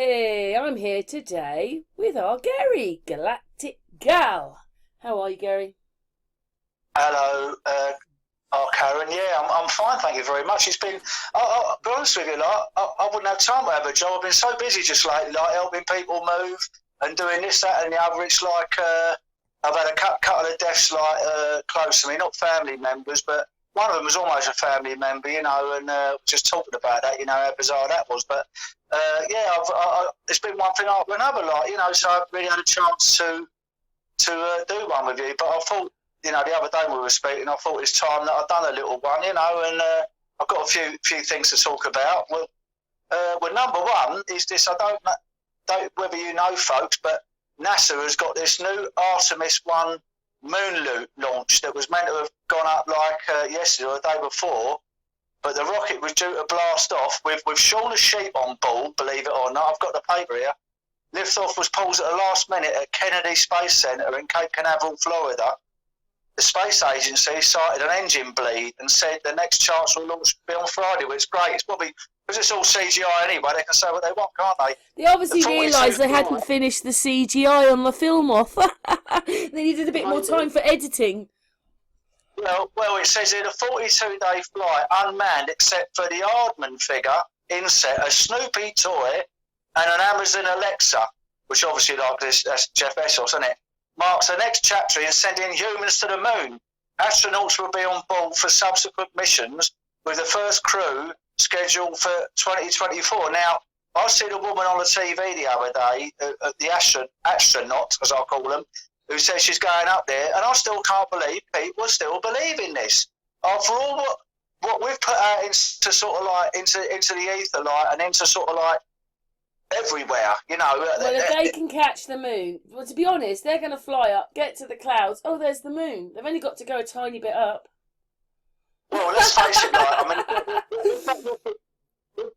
Hey, I'm here today with our Gary, Galactic Gal. How are you, Gary? Hello, Karen. Yeah, I'm fine, thank you very much. It's been, I'll be honest with you, I wouldn't have time to have a job. I've been so busy just lately, like helping people move and doing this, that, and the other. It's like I've had a couple of deaths, like close to me, not family members, but one of them was almost a family member, and just talking about that, how bizarre that was. But yeah, it's been one thing after another, so I've really had a chance to do one with you. But I thought, the other day we were speaking, I thought it's time that I'd done a little one, and I've got a few things to talk about. Well, number one is this. I don't whether you know, folks, but NASA has got this new Artemis 1 moon launch that was meant to have gone up like yesterday or the day before, but the rocket was due to blast off with Shaun the Sheep on board, believe it or not. I've got the paper here. Liftoff was paused at the last minute at Kennedy Space Center in Cape Canaveral, Florida. The space agency cited an engine bleed and said the next chance will launch will be on Friday, which is great. It's probably because it's all CGI anyway. They can say what they want, can't they? They obviously realised they hadn't finished the CGI on the film off. They needed a bit more time for editing. Well, it says in a 42-day flight, unmanned except for the Aardman figure inset, a Snoopy toy, and an Amazon Alexa, which obviously that's Jeff Bezos, isn't it? Marks the next chapter in sending humans to the moon. Astronauts will be on board for subsequent missions, with the first crew scheduled for 2024. Now, I seen a woman on the TV the other day, the astronaut, as I call them, who says she's going up there, and I still can't believe people still believe in this. After all what we've put out into sort of like into the ether, and into sort of like everywhere, Well, if they can catch the moon, well, to be honest, they're going to fly up, get to the clouds. Oh, there's the moon. They've only got to go a tiny bit up. Well, let's face it,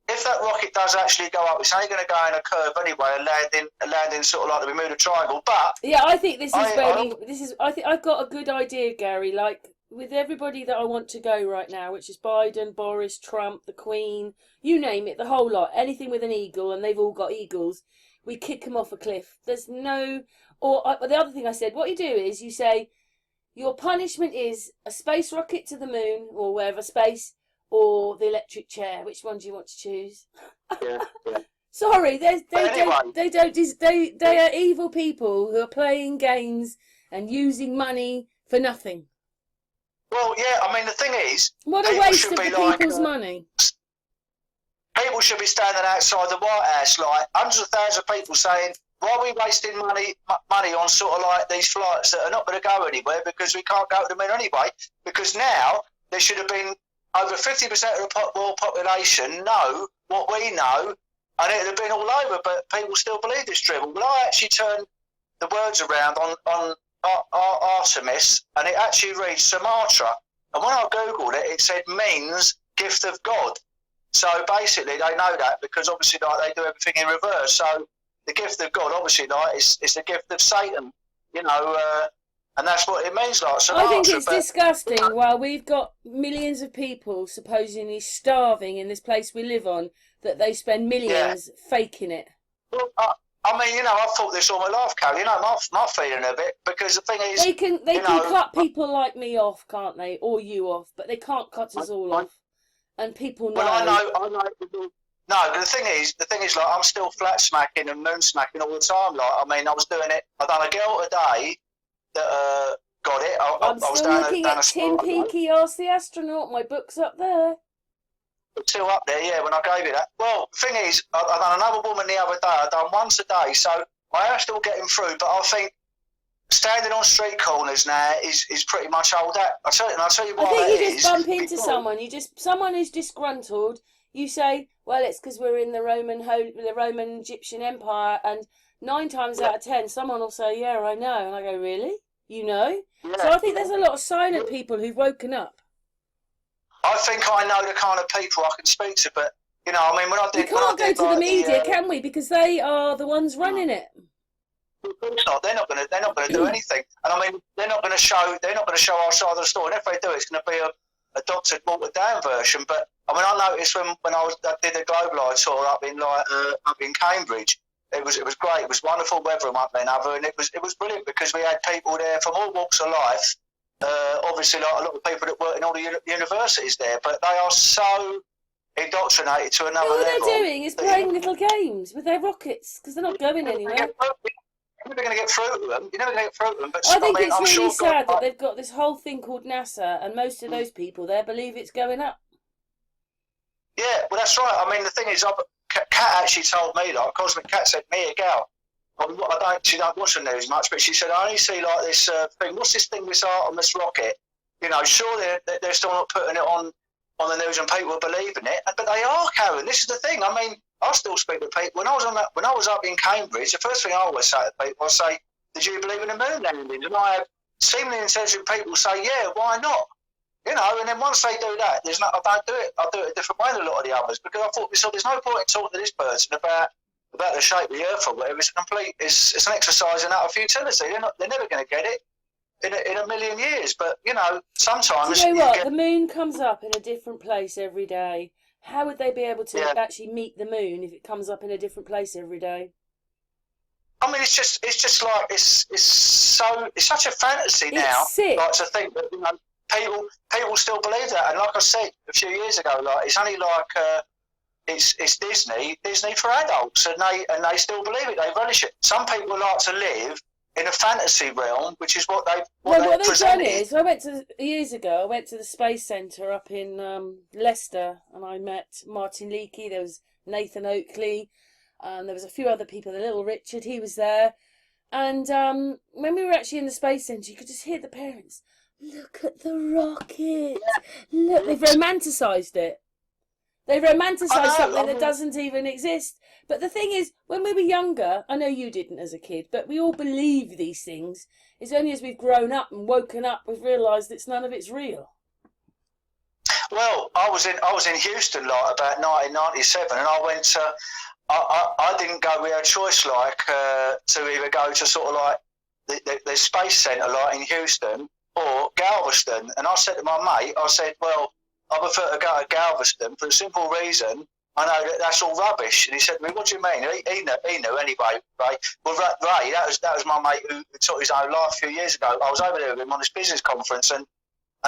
if that rocket does actually go up, it's only going to go in a curve anyway, and landing sort of like the Bermuda Triangle. But yeah, I think I think I've got a good idea, Gary. Like with everybody that I want to go right now, which is Biden, Boris, Trump, the Queen, you name it, the whole lot, anything with an eagle, and they've all got eagles. We kick them off a cliff. There's no, the other thing I said, what you do is you say your punishment is a space rocket to the moon or wherever space, or the electric chair. Which one do you want to choose? yeah. Sorry, they are evil people who are playing games and using money for nothing. Well, yeah, I mean, the thing is, what a waste of people's money. People should be standing outside the White House, like hundreds of thousands of people saying, why are we wasting money on sort of like these flights that are not going to go anywhere because we can't go to the moon anyway? Because now there should have been over 50% of the world population know what we know, and it would have been all over, but people still believe this dribble. Well, I actually turned the words around on Artemis, and it actually reads Sumatra. And when I googled it, it said means gift of God. So basically, they know that because obviously, like, they do everything in reverse. So the gift of God, obviously, like, is the gift of Satan. And that's what it means, like Sumatra. I think it's disgusting. While we've got millions of people supposedly starving in this place we live on, that they spend millions faking it. Well, I mean, I've thought this all my life, Cal. My feeling of it, because the thing is, they can cut people like me off, can't they, or you off? But they can't cut us all off, and people know. Well, I know. No, but the thing is, like, I'm still flat smacking and moon smacking all the time. Like, I mean, I was doing it. I done a girl today that got it. I'm still looking at Tim Peaky, Ask the Astronaut. My book's up there. Still up there, yeah, when I gave you that. Well, the thing is, I done another woman the other day. I done once a day, so I am still getting through. But I think standing on street corners now is pretty much old hat. I'll tell you why. I think you just bump into someone. Someone who's disgruntled. You say, well, it's because we're in the Roman Egyptian Empire, and 9 times out of 10, someone will say, yeah, I know, and I go, really? You know? Yeah. So I think there's a lot of silent people who've woken up. I think I know the kind of people I can speak to, but, I mean, when I did... We can't go to the media, can we? Because they are the ones running it. Of course not. They're not going to do anything. And I mean, they're not going to show our side of the story. And if they do, it's going to be a doctored, watered down version. But I mean, I noticed when I did the Globalite tour up in Cambridge, it was great. It was wonderful weather and one thing and another, and it was brilliant because we had people there from all walks of life. Obviously, like a lot of people that work in all the universities there, but they are so indoctrinated to another level. All they're doing is playing little games with their rockets because they're not going anywhere. You're never going to get through to them. You're never going to get through to them. But I think it's I'm really sure sad that they've got this whole thing called NASA, and most of those people there believe it's going up. Yeah, well, that's right. I mean, the thing is, Kat actually told me, like, Cosmic Cat said, me, a gal, she don't watch the news much, but she said, I only see, like, this thing. What's this thing, this Artemis rocket? You know, sure, they're still not putting it on the news and people are believing it, but they are, Karen. This is the thing. I mean, I still speak to people. When I was up in Cambridge, the first thing I always say to people, I say, did you believe in the moon landing? And I have seemingly intelligent people say, yeah, why not? You know, and then once they do that, I don't do it. I do it a different way than a lot of the others because I thought, so there's no point in talking to this person about the shape of the earth or whatever. It's an exercise in utter futility. They're never going to get it in a million years. But, you know, sometimes... Do you know what? The moon comes up in a different place every day. How would they be able to actually meet the moon if it comes up in a different place every day? I mean, it's just like it's such a fantasy now. It's sick. Like to think that, you know, people still believe that. And like I said a few years ago, like it's only like it's Disney for adults, and they still believe it. They relish it. Some people like to live in a fantasy realm, which is what they've done is, years ago, I went to the Space Centre up in Leicester, and I met Martin Leakey, there was Nathan Oakley, and there was a few other people, the little Richard, he was there. And when we were actually in the Space Centre, you could just hear the parents, look at the rocket, look, they've romanticised it. They romanticise something that doesn't even exist. But the thing is, when we were younger, I know you didn't as a kid, but we all believe these things. It's only as we've grown up and woken up we've realised that none of it's real. Well, I was in Houston like about 1997, and I went to. I didn't go. We had a choice like to either go to sort of like the Space Centre like in Houston or Galveston, and I said to my mate, I said, well, I prefer to go to Galveston for the simple reason I know that's all rubbish. And he said to me, what do you mean? He knew anyway, Ray. Well, Ray, that was my mate who took his own life a few years ago. I was over there with him on this business conference, and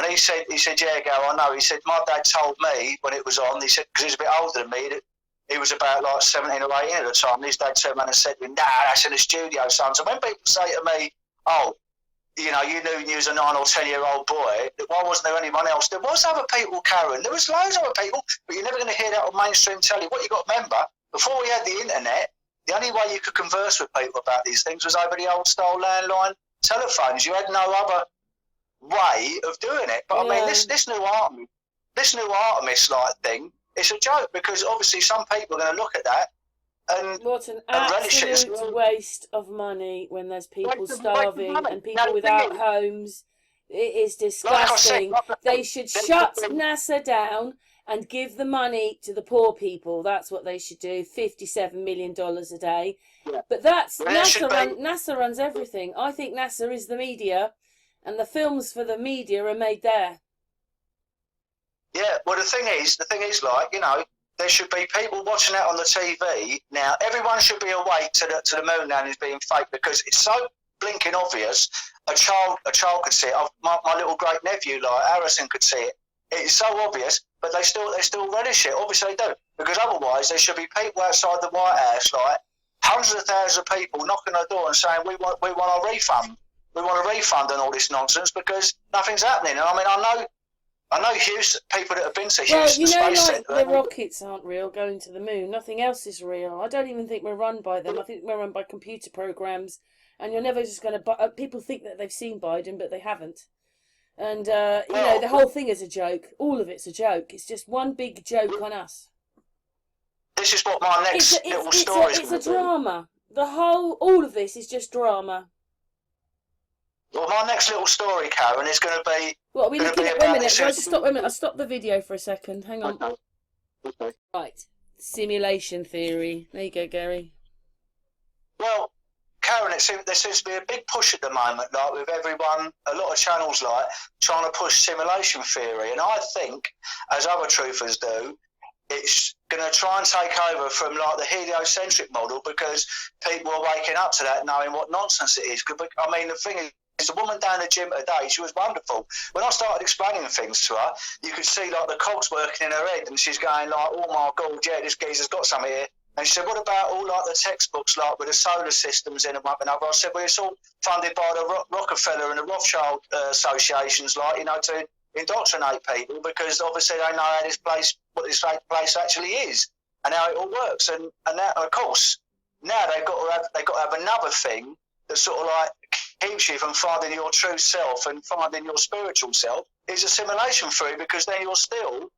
he said, yeah, Gal, I know. He said, my dad told me when it was on, he said, because he was a bit older than me, that he was about like 17 or 18 at the time, and his dad turned around and said to me, nah, that's in the studio, son. So when people say to me, oh, you know, you knew you was a 9 or 10-year-old boy, why wasn't there anyone else? There was other people, Karen. There was loads of other people, but you're never going to hear that on mainstream telly. What you got to remember, before we had the internet, the only way you could converse with people about these things was over the old-style landline telephones. You had no other way of doing it. But, I mean, this new Artemis like thing, it's a joke because, obviously, some people are going to look at that and what an absolute waste of money when there's people starving and people without homes. It is disgusting. They should shut NASA down and give the money to the poor people. That's what they should do. $57 million a day. Yeah. But that's NASA runs everything. I think NASA is the media, and the films for the media are made there. Yeah, well, the thing is, like, you know, there should be people watching that on the TV. Now, everyone should be awake to the moon landing being fake because it's so blinking obvious. A child could see it. My little great nephew, like Harrison, could see it. It's so obvious, but they still relish it. Obviously, they do because otherwise there should be people outside the White House, like hundreds of thousands of people knocking on the door and saying we want our refund. We want a refund and all this nonsense because nothing's happening. And I mean, I know Houston, people that have been to Houston Space Centre. The rockets aren't real going to the moon. Nothing else is real. I don't even think we're run by them. I think we're run by computer programs. And you're never just going to... people think that they've seen Biden, but they haven't. And, you know, the whole thing is a joke. All of it's a joke. It's just one big joke on us. This is what my next little story is. It's a drama. All of this is just drama. Well, my next little story, Karen, is going to be... What are we looking at? Wait a minute. I'll stop the video for a second. Hang on. Okay. Right. Simulation theory. There you go, Gary. Well, Karen, there seems to be a big push at the moment, like with everyone, a lot of channels like trying to push simulation theory, and I think, as other truthers do, it's going to try and take over from like the heliocentric model, because people are waking up to that, knowing what nonsense it is. I mean, the thing is, the woman down the gym today, she was wonderful. When I started explaining things to her, you could see like the cogs working in her head, and she's going like, "Oh my God, yeah, this geezer's got something here." And she said, "What about all like the textbooks, like with the solar systems in them up and over?" I said, "Well, it's all funded by the Rockefeller and the Rothschild associations, like, you know, to indoctrinate people, because obviously they know how this place, what this place actually is, and how it all works." And that, of course, now they've got to have another thing that sort of like keeps you from finding your true self and finding your spiritual self, is a simulation theory, because then you're still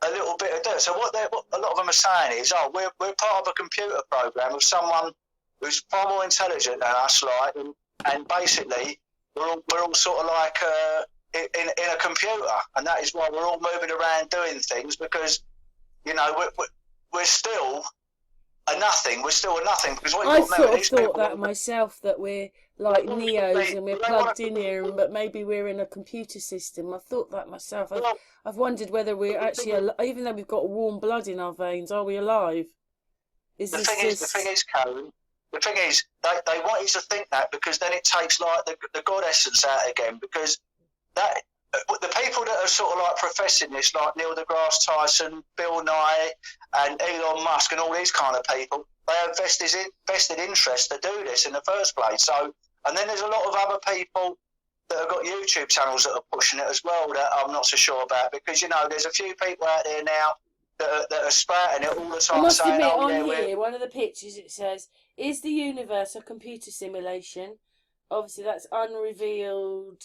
a little bit of dirt. So what a lot of them are saying is, oh, we're part of a computer program of someone who's far more intelligent than us, like, and basically we're all sort of like in a computer, and that is why we're all moving around doing things, because, you know, we're still a nothing. We're still a nothing, because what I you've got to remember, these thought people, that myself, that we're like Neos and we're plugged in here, but maybe we're in a computer system. I thought that myself. I've wondered whether we're actually, even though we've got warm blood in our veins, are we alive? the thing is, Karen, the thing is, they want you to think that, because then it takes like the God essence out again, because that the people that are sort of like professing this, like Neil deGrasse Tyson, Bill Nye, and Elon Musk, and all these kind of people, they have vested interest to do this in the first place. So, and then there's a lot of other people that have got YouTube channels that are pushing it as well, that I'm not so sure about, because, you know, there's a few people out there now that are spouting it all the time. I must saying, admit, "Oh, on yeah, here, one of the pictures, it says, "Is the universe a computer simulation?" Obviously, that's unrevealed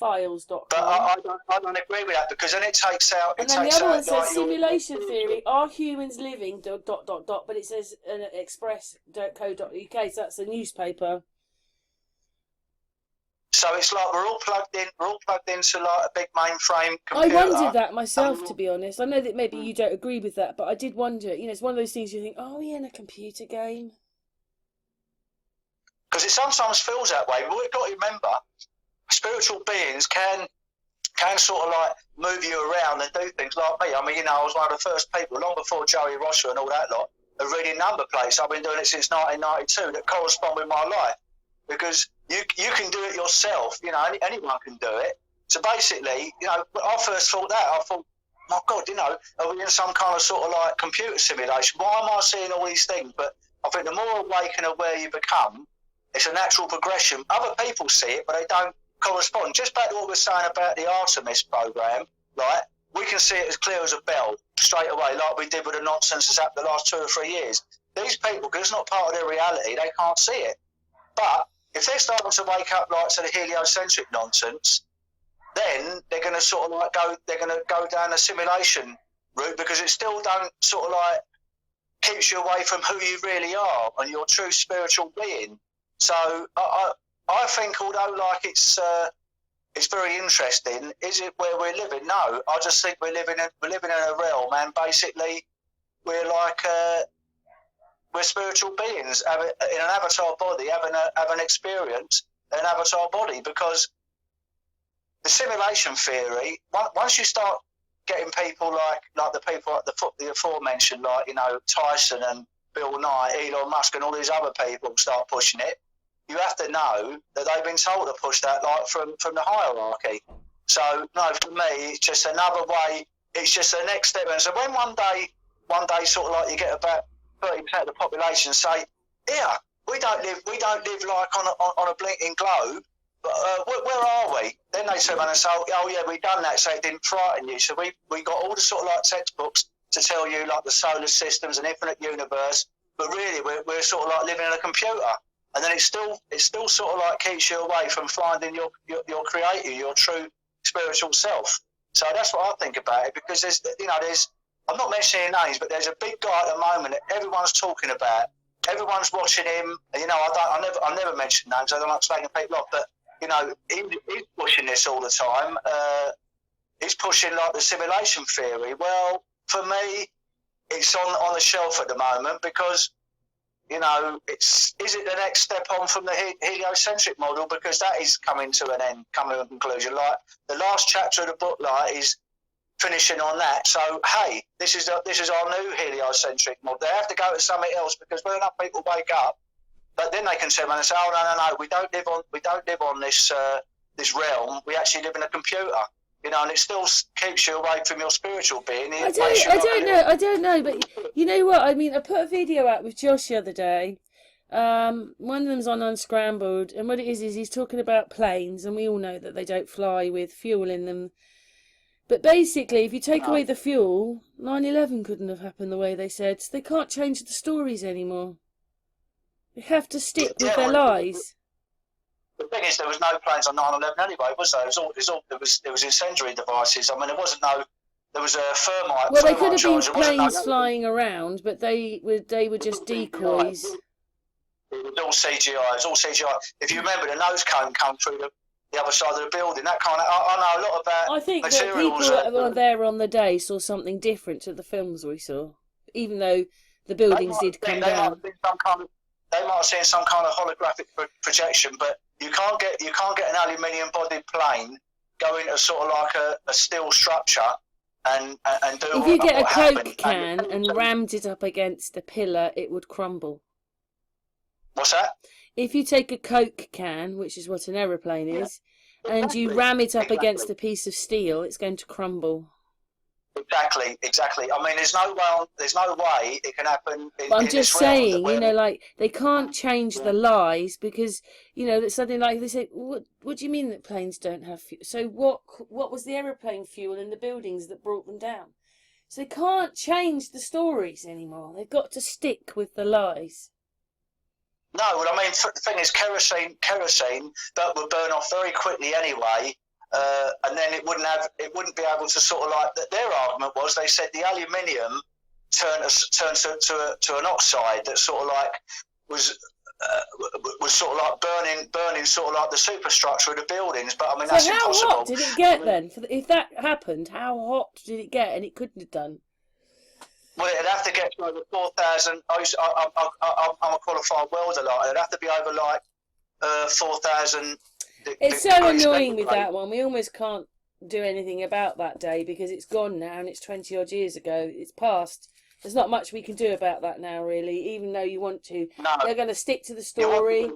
files.com. But I don't agree with that, because then it takes out. And then the other one says simulation theory. Are humans living ... But it says express.co.uk. So that's a newspaper. So it's like we're all plugged in. We're all plugged into like a big mainframe computer. I wondered that myself, to be honest. I know that maybe you don't agree with that, but I did wonder. You know, it's one of those things you think, "Oh, we're in a computer game." Because it sometimes feels that way. But we've got to remember, spiritual beings can sort of like move you around and do things like me. I mean, you know, I was one of the first people, long before Joey Rosser and all that lot, of reading number plates. I've been doing it since 1992, that correspond with my life. Because you can do it yourself, you know, anyone can do it. So basically, you know, I first thought that, I thought, my God, you know, are we in some kind of sort of like computer simulation? Why am I seeing all these things? But I think the more awake and aware you become, it's a natural progression. Other people see it, but they don't correspond. Just back to what we were saying about the Artemis program, right? We can see it as clear as a bell straight away, like we did with the nonsense that's happened the last 2 or 3 years. These people, because it's not part of their reality, they can't see it. But if they're starting to wake up like to the heliocentric nonsense, then they're going to sort of like they're going to go down the simulation route, because it still don't sort of like keeps you away from who you really are and your true spiritual being. So I think, although like it's very interesting, is it where we're living? No, I just think we're living in a realm, and basically we're like we're spiritual beings in an avatar body, having an experience in an avatar body. Because the simulation theory, once you start getting people like the people like the aforementioned, like, you know, Tyson and Bill Nye, Elon Musk, and all these other people start pushing it, you have to know that they've been told to push that, like, from the hierarchy. So no, for me, it's just another way. It's just the next step. And so when one day, sort of like you get about 30% of the population say, "Yeah, we don't live like on a blinking globe, but where are we?" Then they turn around and say, "Oh yeah, we've done that, so it didn't frighten you." So we got all the sort of like textbooks to tell you like the solar systems and infinite universe, but really we're sort of like living in a computer. And then it still sort of like keeps you away from finding your creator, your true spiritual self. So that's what I think about it, because there's I'm not mentioning names, but there's a big guy at the moment that everyone's talking about. Everyone's watching him. And, you know, I never mention names. I don't like slagging people off, but, you know, he's pushing this all the time. He's pushing like the simulation theory. Well, for me, it's on the shelf at the moment, because you know, is it the next step on from the heliocentric model? Because that is coming to an end, coming to a conclusion. Like the last chapter of the book, like, is finishing on that. So hey, this is our new heliocentric model. They have to go to something else, because when enough people wake up, but then they can turn around and say, oh no, we don't live on this this realm. We actually live in a computer. You know, and it still keeps you away from your spiritual being. I don't know, but you know what? I mean, I put a video out with Josh the other day. One of them's on Unscrambled, and what it is he's talking about planes, and we all know that they don't fly with fuel in them. But basically, if you take away the fuel, 9/11 couldn't have happened the way they said. So they can't change the stories anymore. They have to stick with their lies. The thing is, there was no planes on 9/11 anyway, was there? It was incendiary devices. I mean, there was a thermite. Well, they could have been planes flying around, but they were just decoys. It was all CGI. It was all CGI. If you remember, the nose cone come through the other side of the building. That kind of. I know a lot about. I think that people that were there on the day saw something different to the films we saw, even though the buildings did come down. They might have seen some kind of holographic projection, but you can't get an aluminium bodied plane going to sort of like a steel structure and do. If you get a Coke can and rammed it up against a pillar, it would crumble. What's that? If you take a Coke can, which is what an aeroplane is, and you ram it up against a piece of steel, it's going to crumble. Exactly. I mean, there's no way it can happen. I'm just saying, you know, like they can't change the lies, because you know that something like they say, what do you mean that planes don't have fuel? So what was the aeroplane fuel in the buildings that brought them down? So they can't change the stories anymore. They've got to stick with the lies. No, well, I mean, the thing is, kerosene that would burn off very quickly anyway. And then it wouldn't be able to sort of like. Their argument was, they said the aluminium turned to an oxide that sort of like was sort of like burning sort of like the superstructure of the buildings. But I mean, that's impossible. So how hot did it get then? If that happened, how hot did it get? And it couldn't have done. Well, it'd have to get to over 4,000. I'm a qualified welder, like it'd have to be over like 4,000. It's so annoying with that one. We almost can't do anything about that day because it's gone now, and it's 20 odd years ago. It's past. There's not much we can do about that now, really. Even though you want to, they're going to stick to the story.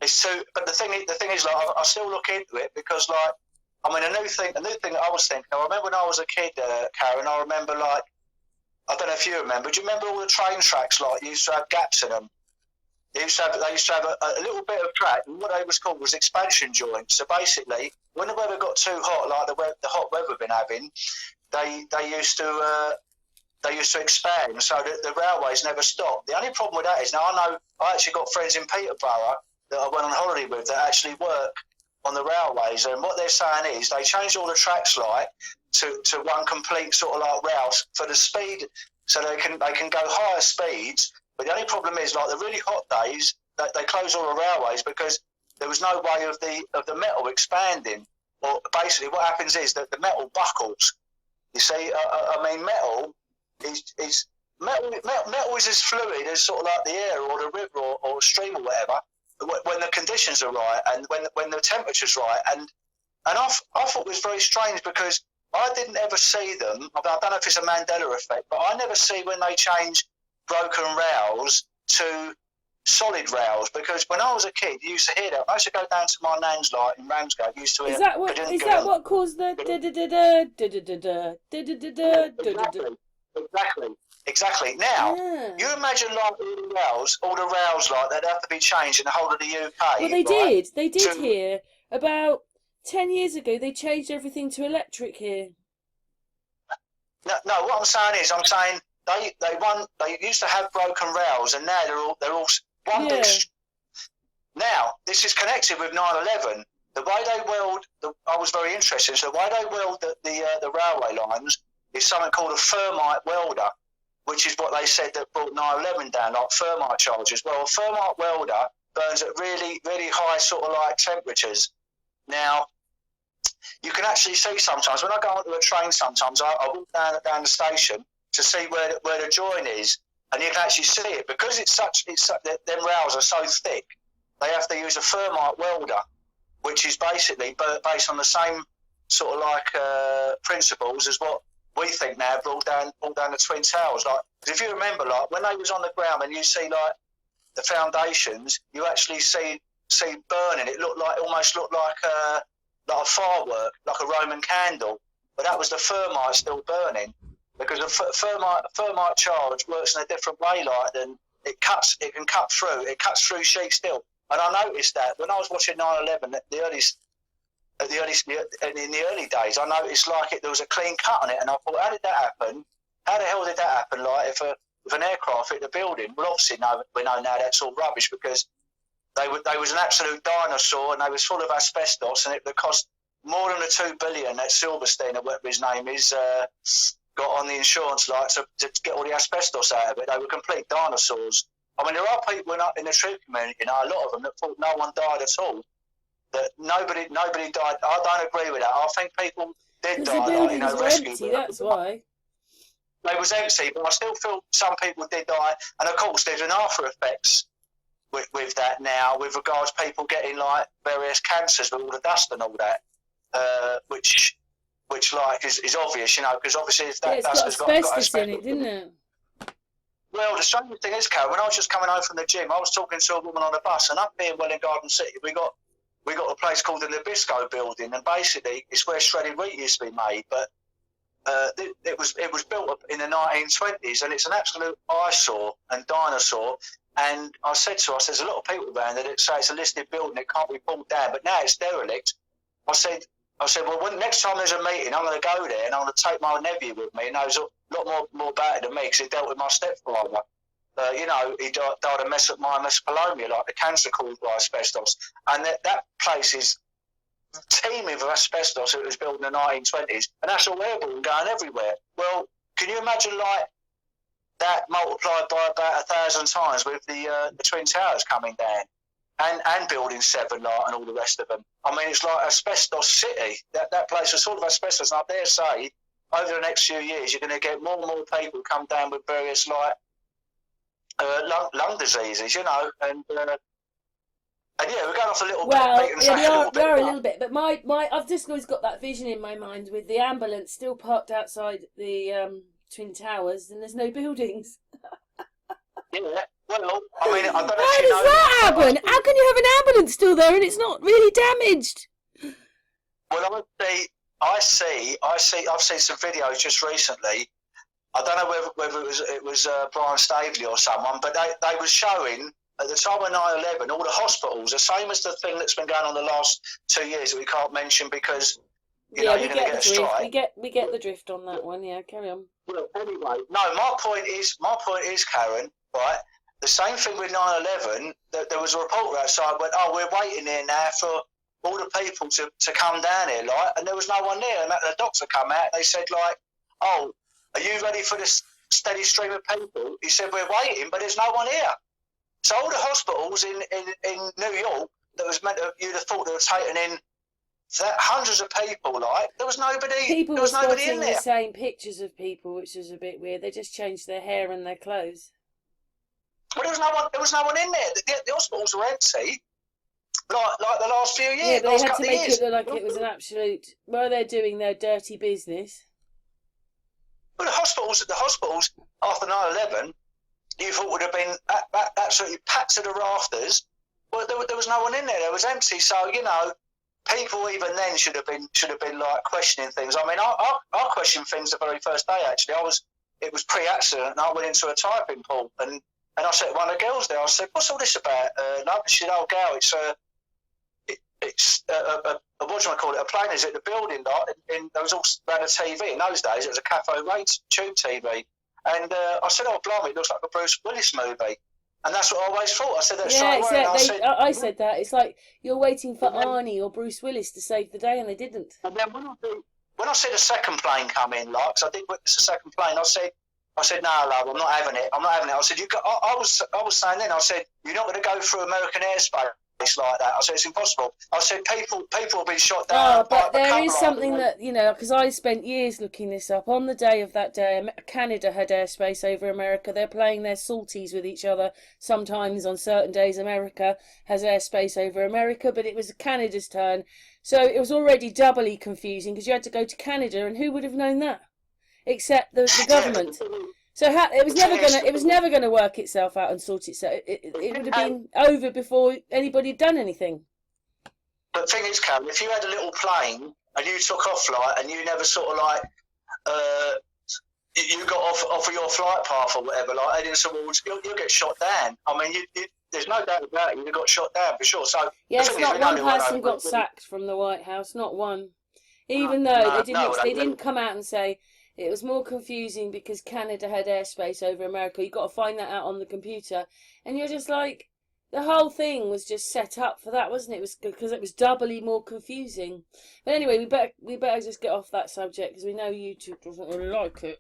It's too. But the thing is, like, I still look into it because, like, I mean, a new thing that I was thinking. I remember when I was a kid, Karen. I remember, like, I don't know if you remember. Do you remember all the train tracks? Like, used to have gaps in them. They used to have a little bit of track, and what they was called was expansion joints. So basically, when the weather got too hot, like the hot weather we've been having, they used to expand so that the railways never stopped. The only problem with that is, now I actually got friends in Peterborough that I went on holiday with that actually work on the railways, and what they're saying is they changed all the tracks like to one complete sort of like route for the speed, so they can go higher speeds. But the only problem is, like the really hot days, that they close all the railways because there was no way of the metal expanding. Or basically, what happens is that the metal buckles. You see, I mean, metal is as fluid as sort of like the air or the river or stream or whatever, when the conditions are right and when the temperature's right. And I thought it was very strange because I didn't ever see them. I don't know if it's a Mandela effect, but I never see when they change broken rails to solid rails, because when I was a kid, you used to hear that. I used to go down to my nan's like in Ramsgate. Used to hear. Is that what caused the Exactly. Now you imagine like all the rails like they'd have to be changed in the whole of the UK. Well, they did. They did here about 10 years ago. They changed everything to electric here. No. What I'm saying. They used to have broken rails, and now they're all one big. Now this is connected with 9/11. The way they weld, I was very interested. So the way they weld the railway lines is something called a thermite welder, which is what they said that brought 9/11 down, like thermite charges. Well, a thermite welder burns at really, really high sort of like temperatures. Now, you can actually see sometimes when I go onto a train. Sometimes I walk down the station to see where the join is, and you can actually see it because them rails are so thick. They have to use a thermite welder, which is basically based on the same sort of like principles as what we think now brought down the Twin Towers. Like, if you remember, like when they was on the ground and you see like the foundations, you actually see burning. It almost looked like a firework, like a Roman candle. But that was the thermite still burning, because the thermite charge works in a different way. Like, than it can cut through sheet steel. And I noticed that when I was watching 9/11 in the early days, I noticed like there was a clean cut on it, and I thought, how did that happen? How the hell did that happen? Like if an aircraft hit the building, well, obviously we know now that's all rubbish, because they was an absolute dinosaur, and they was full of asbestos, and it would cost more than the $2 billion that Silverstein, or whatever his name is, got on the insurance, like to get all the asbestos out of it. They were complete dinosaurs. I mean, there are people in the troop community, a lot of them, that thought no one died at all. That nobody died. I don't agree with that. I think people did die. The buildings were empty, that's why. They was empty, but I still feel some people did die. And of course, there's an after effects with that now, with regards to people getting like various cancers with all the dust and all that, which like is obvious, because obviously if that dust has got asbestos in it, didn't it? Well, the strange thing is, Carol, when I was just coming home from the gym, I was talking to a woman on the bus, and up here in Welling Garden City, we got a place called the Nabisco Building, and basically it's where shredded wheat used to be made. But it was built up in the 1920s, and it's an absolute eyesore and dinosaur. And I said to her, there's a lot of people around that say it's a listed building, it can't be pulled down, but now it's derelict. I said, well, next time there's a meeting, I'm going to go there, and I'm going to take my nephew with me, and knows a lot more about it than me, because he dealt with my stepfather. He died of mesothelioma, like the cancer caused by asbestos. And that place is teeming with asbestos. It was built in the 1920s, and that's all airborne going everywhere. Well, can you imagine like that multiplied by about 1,000 times with the Twin Towers coming down, and Building 7, like, and all the rest of them? I mean, it's like asbestos city. That place was full of asbestos, and I dare say, over the next few years, you're going to get more and more people come down with various like lung diseases, and yeah, we're going off a little bit. Well, we are a little bit, but my I've just always got that vision in my mind with the ambulance still parked outside the Twin Towers, and there's no buildings. Yeah, well, I mean, I don't know. How does that happen? How can you have an ambulance still there and it's not really damaged? Well, I've seen some videos just recently. I don't know whether it was Brian Staveley or someone, but they were showing at the time of 9/11 all the hospitals, the same as the thing that's been going on the last 2 years that we can't mention because you're going to get a strike. We get the drift on that one. Yeah, carry on. Well, anyway, no, my point is, Karen, right? The same thing with 9/11. There was a reporter outside went, "Oh, we're waiting here now for all the people to come down here, like," and there was no one there. And the doctor come out. They said, like, "Oh, are you ready for this steady stream of people?" He said, "We're waiting, but there's no one here." So all the hospitals in New York that was meant to, you'd have thought they were taking in hundreds of people, like, there was nobody. People there was were nobody spotting in there. the same pictures of people, which was a bit weird. They just changed their hair and their clothes. Well, there was no one in there. The hospitals were empty, like the last few years. Yeah, but they had to make it look like it was an absolute. Well, they're doing their dirty business. But the hospitals after 9/11, you thought would have been absolutely packed to the rafters. Well, there was no one in there. It was empty. So people even then should have been like questioning things. I mean, I questioned things the very first day. Actually, it was pre-accident, and I went into a typing pool, and I said to one of the girls there, I said, "What's all this about?" No, she said, "Oh, gal, it's what do I call it? A plane is at the building lot, and there was also around a TV in those days. It was a cafe rate tube TV." And I said, "Oh, blimey, it looks like a Bruce Willis movie." And that's what I always thought. I said that straight away. I said that. It's like you're waiting for Arnie or Bruce Willis to save the day, and they didn't. And then when I see the second plane come in, like, because I did witness the second plane, I said, "No, love, I'm not having it. I'm not having it." I said, I was saying then, I said, "You're not going to go through American airspace place like that. I said, it's impossible. I said, people have been shot down. Oh, but by there coal is line, something that, because I spent years looking this up. On the day of that day, Canada had airspace over America. They're playing their salties with each other. Sometimes on certain days, America has airspace over America, but it was Canada's turn. So it was already doubly confusing because you had to go to Canada, and who would have known that? Except the government. So it was never gonna work itself out and sort itself. It would have been over before anybody had done anything. But the thing is, Cam, if you had a little plane and you took off flight and you never sort of like you got off of your flight path or whatever, like heading towards, you'll get shot down. I mean, there's no doubt about it. You got shot down for sure. So yes, not one person got sacked from the White House. Not one. Even though they didn't come out and say. It was more confusing because Canada had airspace over America. You've got to find that out on the computer. And you're just like, the whole thing was just set up for that, wasn't it? It was because it was doubly more confusing. But anyway, we better just get off that subject because we know YouTube doesn't really like it.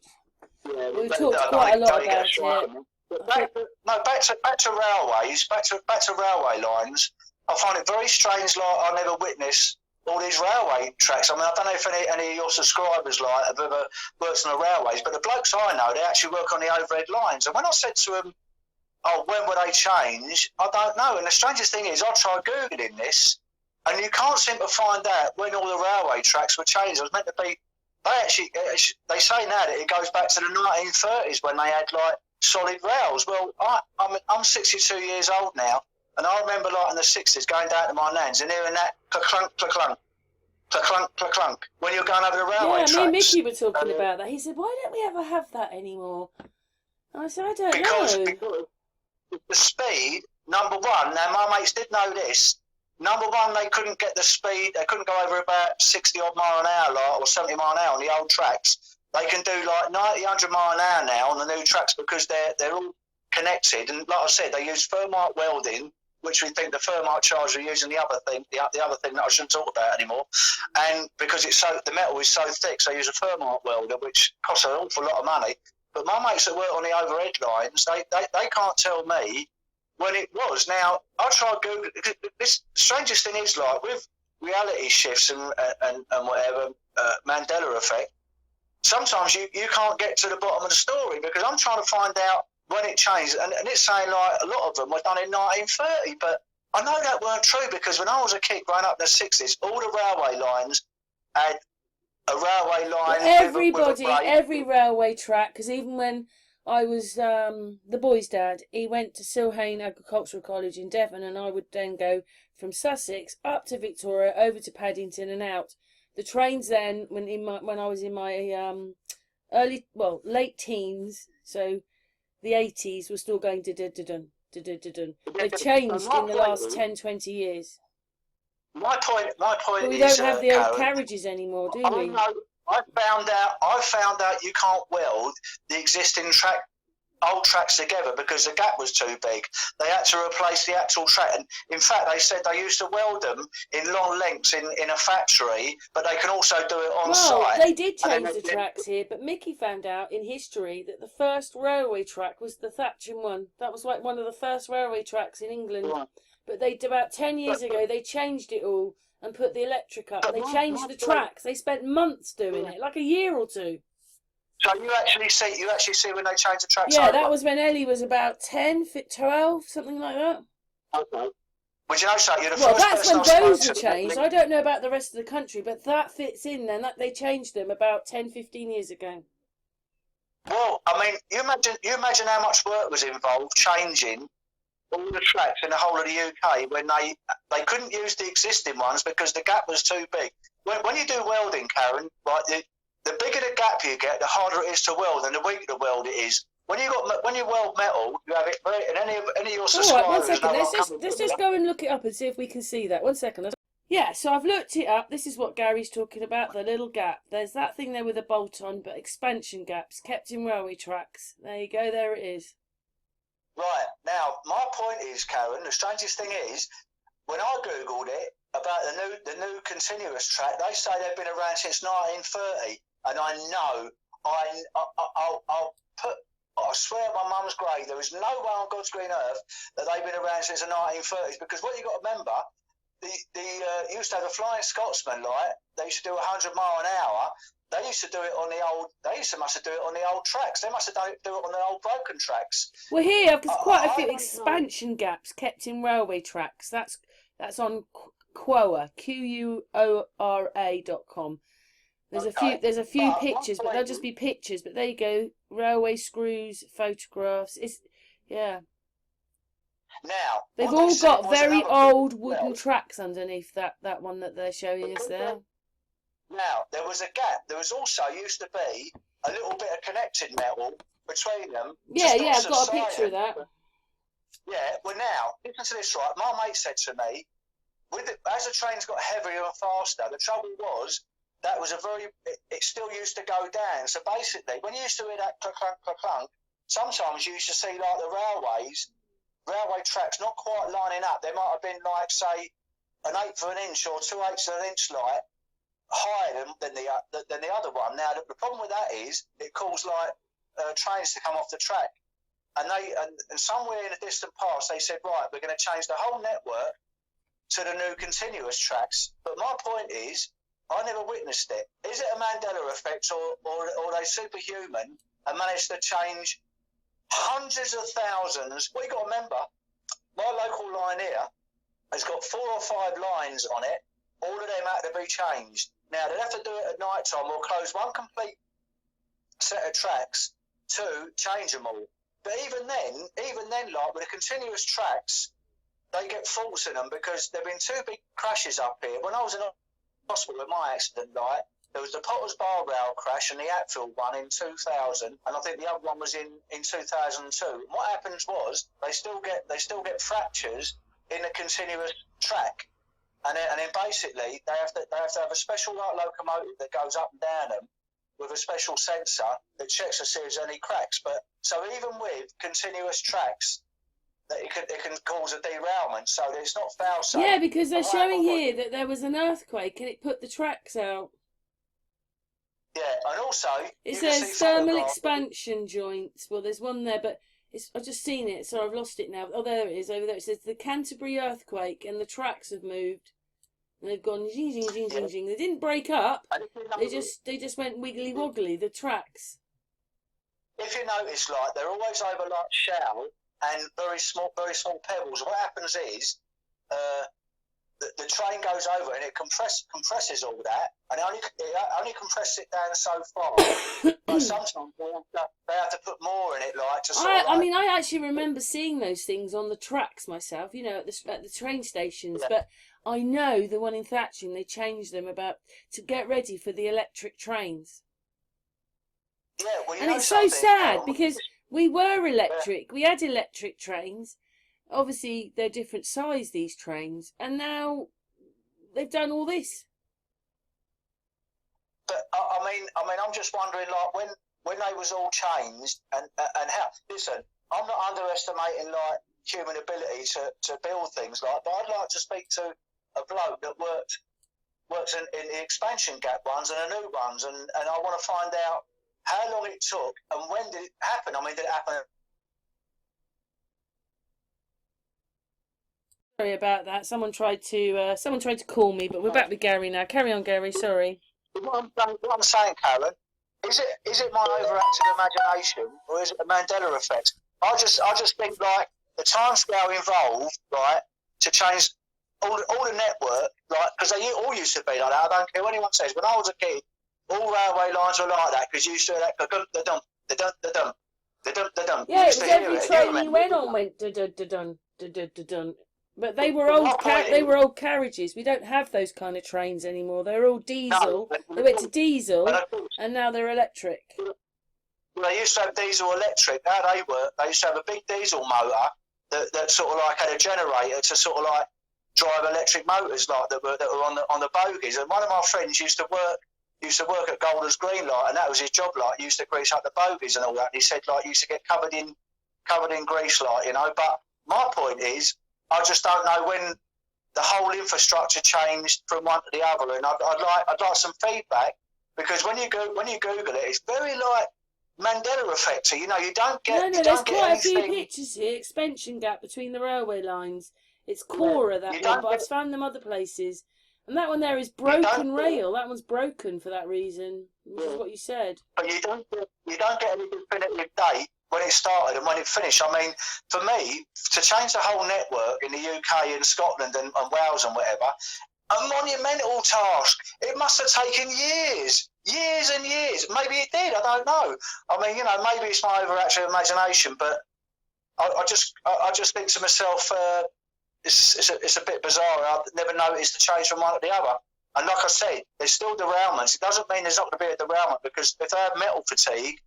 Yeah, we've talked quite a lot about it. Back to railways, back to railway lines. I find it very strange. Like I never witnessed all these railway tracks. I mean, I don't know if any of your subscribers have ever worked on the railways, but the blokes I know, they actually work on the overhead lines. And when I said to them, oh, when will they change? I don't know. And the strangest thing is, I tried Googling this, and you can't seem to find out when all the railway tracks were changed. It was meant to be, they say now that it goes back to the 1930s when they had, like, solid rails. Well, I'm 62 years old now, and I remember, like, in the 60s, going down to my lands and hearing that clunk, clunk, clunk, clunk, when you're going over the railway tracks. Yeah, me and Mickey were talking about that. He said, why don't we ever have that anymore? And I said, I don't know. Because the speed, number one, now my mates did know this, number one, they couldn't get the speed, they couldn't go over about 60 odd mile an hour, like, or 70 mile an hour on the old tracks. They can do like 90, 100 mile an hour now on the new tracks because they're all connected. And like I said, they use thermite welding, which we think the thermite charge are using the other thing that I shouldn't talk about anymore. And because the metal is so thick, so they use a thermite welder, which costs an awful lot of money. But my mates that work on the overhead lines, they can't tell me when it was. Now, I tried Google. This strangest thing is, like, with reality shifts and whatever, Mandela effect, sometimes you can't get to the bottom of the story because I'm trying to find out when it changed, and it's saying like a lot of them were done in 1930, but I know that weren't true because when I was a kid growing up in the 60s, all the railway lines had a railway line. Every railway track, because even when I was the boy's dad, he went to Silhane Agricultural College in Devon, and I would then go from Sussex up to Victoria, over to Paddington and out. The trains then, when I was in my late teens, so the 80s, were still going dun. They've changed in the last 10, 20 years. My point but we is, don't have the old carriages anymore, do we? I found out you can't weld the existing old tracks together because the gap was too big. They had to replace the actual track, and in fact they said they used to weld them in long lengths in a factory, but they can also do it on site. They did change the tracks here, but Mickey found out in history that the first railway track was the Thatcham one. That was like one of the first railway tracks in England. Right. But about 10 years ago they changed it all and put the electric up. They changed the tracks. They spent months doing it, like a year or two. So you actually see when they change the tracks. Yeah, that was when Ellie was about 10, 12, something like that. Okay. Would you know something? That's when those were changed. I don't know about the rest of the country, but that fits in then. They changed them about 10, 15 years ago. Well, I mean, you imagine how much work was involved changing all the tracks in the whole of the UK when they couldn't use the existing ones because the gap was too big. When you do welding, Karen, right, the bigger the gap you get, the harder it is to weld, and the weaker the weld it is. When you weld metal, you have it. And any of your subscribers. All right, 1 second. Let's just go and look it up and see if we can see that. 1 second. Yeah, so I've looked it up. This is what Gary's talking about. The little gap. There's that thing there with a bolt on, but expansion gaps kept in railway tracks. There you go. There it is. Right now, my point is, Karen. The strangest thing is, when I googled it about the new continuous track, they say they've been around since 1930. And I know I'll put I swear my mum's grave, there is no way on God's green earth that they've been around since the 1930s. Because what you got to remember, used to have a Flying Scotsman, like they used to do 100 mile an hour. They used to do it on the old. They must have do it on the old tracks. They must have do it on the old broken tracks. Well, here I've got quite a few expansion gaps kept in railway tracks. That's on Quora, QUORA.com. There's a few pictures, but they'll just be pictures. But there you go, railway screws, photographs. Yeah. Now they've all got very old wooden tracks underneath that one that they're showing us there. Now, there was a gap. There was also used to be a little bit of connected metal between them. Yeah, I've got a picture of that. Yeah, well now, listen to this, right? My mate said to me, as the trains got heavier and faster, the trouble was, it still used to go down. So basically, when you used to hear that clunk, clunk, clunk, sometimes you used to see like the railway tracks not quite lining up. There might have been like, say, 1/8 of an inch or 2/8 of an inch like higher than the other one. Now the problem with that is it caused like trains to come off the track, and somewhere in the distant past they said, right, we're going to change the whole network to the new continuous tracks. But my point is, I never witnessed it. Is it a Mandela effect, or are they superhuman and managed to change hundreds of thousands? What you got to remember, my local line here has got 4 or 5 lines on it. All of them had to be changed. Now they'd have to do it at night time or close one complete set of tracks to change them all. But even then, like with the continuous tracks, they get faults in them because there've been 2 big crashes up here. When I was in hospital with my accident, like, there was the Potter's Bar Rail crash and the Hatfield one in 2000, and I think the other one was in 2002. And what happens was they still get fractures in the continuous track, and then basically they have to have a special locomotive that goes up and down them with a special sensor that checks to see if there's any cracks. But so even with continuous tracks, that it can cause a derailment, so it's not foul safe. Yeah, because they're showing here that there was an earthquake and it put the tracks out. Yeah, and also it says thermal expansion joints. Well, there's one there, but I've just seen it, so I've lost it now. Oh, there it is over there. It says the Canterbury earthquake, and the tracks have moved, and they've gone zing zing zing zing zing. They didn't break up. They just went wiggly woggly. The tracks. If you notice, like they're always over like shell and very small pebbles. What happens is the train goes over and it compresses all that, and it only compresses it down so far. But sometimes they have to put more in it, like to sort of. I mean, I actually remember seeing those things on the tracks myself, you know, at the train stations. Yeah. But I know the one in Thatching, they changed them to get ready for the electric trains. Yeah, well, and it's so sad because we were electric. Yeah. We had electric trains. Obviously, they're different size, these trains, and now they've done all this. But I mean, I'm just wondering, like when they was all changed, and how. Listen, I'm not underestimating like human ability to build things like. But I'd like to speak to a bloke that works in the expansion gap ones and the new ones, and I want to find out how long it took and when did it happen. I mean, did it happen? Sorry about that. Someone tried to call me, but we're back with Gary now. Carry on, Gary. Sorry. What I'm saying, Karen, is it my overactive imagination, or is it the Mandela effect? I just think like the timescale involved, right, to change all the network, like because they all used to be like that. I don't care what anyone says. When I was a kid, all railway lines were like that because you used to hear that da-dum. Yeah, it was every train you went on went da-dun, da-dun. But they were old. They were old carriages. We don't have those kind of trains anymore. They're all diesel. No, they went to diesel, and now they're electric. Well, they used to have diesel electric. How they work? They used to have a big diesel motor that sort of like had a generator to sort of like drive electric motors like that were on the bogies. And one of my friends used to work at Golders Green, like, and that was his job. Like, he used to grease up the bogies and all that. And he said like he used to get covered in grease, like, you know. But my point is, I just don't know when the whole infrastructure changed from one to the other, and I'd like some feedback, because when you Google it, it's very like Mandela effect. You know, you don't get There's quite a anything. few pictures here. Expansion gap between the railway lines. It's Cora, that one, but I've found them other places. And that one there is broken rail. That one's broken for that reason, which is what you said. But you don't get any definitive date when it started and when it finished. I mean, for me, to change the whole network in the UK and Scotland and Wales and whatever, a monumental task. It must have taken years and years. Maybe it did. I don't know. I mean, you know, maybe it's my overactive imagination, but I just think to myself, it's a bit bizarre. I've never noticed the change from one to the other. And like I said, there's still derailments. It doesn't mean there's not going to be a derailment, because if they have metal fatigue,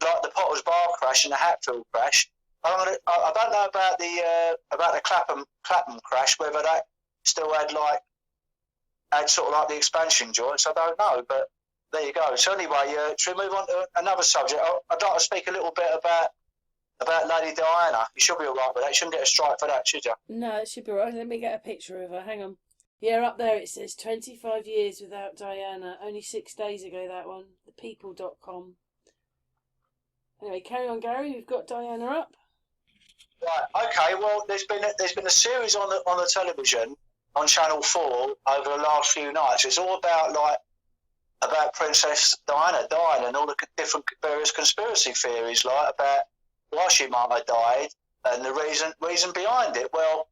like the Potter's Bar crash and the Hatfield crash, I don't know about the Clapham crash, whether that still had sort of like the expansion joints. I don't know, but there you go. So anyway, should we move on to another subject? I'd like to speak a little bit about Lady Diana. You should be all right with that. You shouldn't get a strike for that, should you? No, it should be all right. Let me get a picture of her. Hang on. Yeah, up there it says 25 years without Diana. Only 6 days ago, that one. Thepeople.com. Anyway, carry on, Gary. We've got Diana up. Right. Okay. Well, there's been a series on the television on Channel 4 over the last few nights. It's all about Princess Diana dying and all the different various conspiracy theories, about why she might have died and the reason behind it. Well,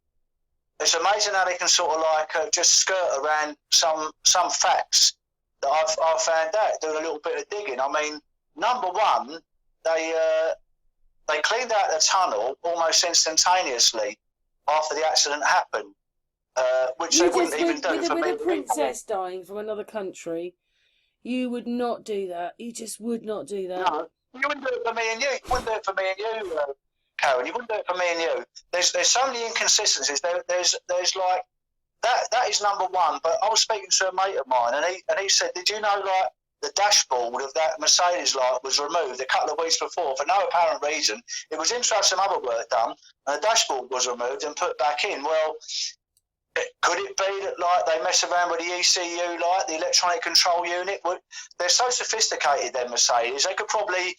it's amazing how they can sort of just skirt around some facts that I've found out doing a little bit of digging. I mean, number one, they cleaned out the tunnel almost instantaneously after the accident happened, which they wouldn't even do for me. With a princess dying from another country, you would not do that. You just would not do that. No, you wouldn't do it for me and you. You wouldn't do it for me and you, Karen. You wouldn't do it for me and you. There's so many inconsistencies. There's like that is number one. But I was speaking to a mate of mine, and he said, "Did you know the dashboard of that Mercedes was removed a couple of weeks before for no apparent reason? It was in to have some other work done, and the dashboard was removed and put back in." Well, could it be that they mess around with the ECU, the electronic control unit? They're so sophisticated, then Mercedes, they could probably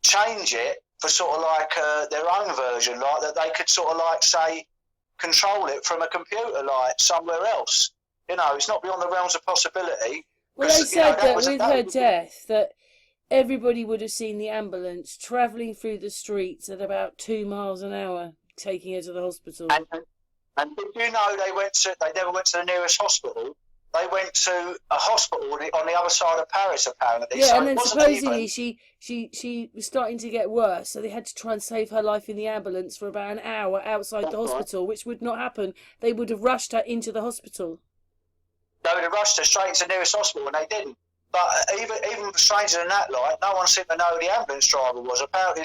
change it for sort of their own version, that they could sort of say control it from a computer somewhere else. You know, it's not beyond the realms of possibility. Well, they said that with her death, that everybody would have seen the ambulance travelling through the streets at about 2 miles an hour, taking her to the hospital. And did you know they never went to the nearest hospital? They went to a hospital on the other side of Paris, apparently. Yeah, so and then supposedly she was starting to get worse, so they had to try and save her life in the ambulance for about an hour outside the hospital, which would not happen. They would have rushed her into the hospital. They would have rushed her straight to the nearest hospital, and they didn't. But even stranger than that, no one seemed to know who the ambulance driver was. Apparently,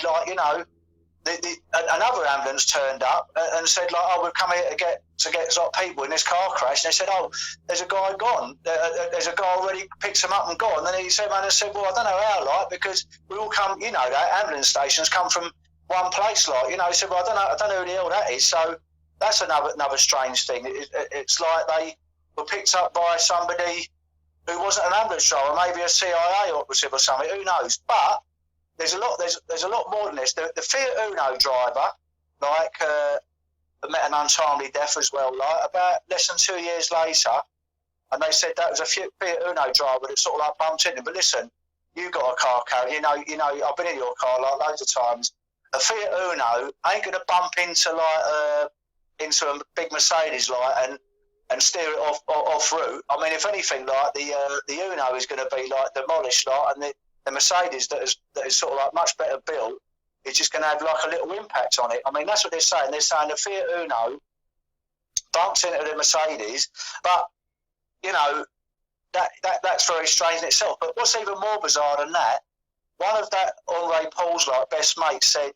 another ambulance turned up and said, we've come here to get people in this car crash. And they said, there's a guy gone. There's a guy already picked him up and gone. And then he said, well, I don't know how, because we all come, that ambulance stations come from one place, He said, well, I don't know who the hell that is. So that's another strange thing. It's like they were picked up by somebody who wasn't an ambulance driver, maybe a CIA operative or something, who knows. But there's a lot more than this. The Fiat Uno driver, met an untimely death as well, about less than 2 years later, and they said that was a Fiat Uno driver that sort of bumped into him. But listen, you got a car, Karen. You know, I've been in your car loads of times. A Fiat Uno ain't gonna bump into a big Mercedes and steer it off route. I mean, if anything, the Uno is going to be demolished, and the Mercedes that is sort of much better built, it's just going to have a little impact on it. I mean, that's what they're saying. They're saying the Fiat Uno bumps into the Mercedes, but that's very strange in itself. But what's even more bizarre than that, one of that Henri Paul's best mates said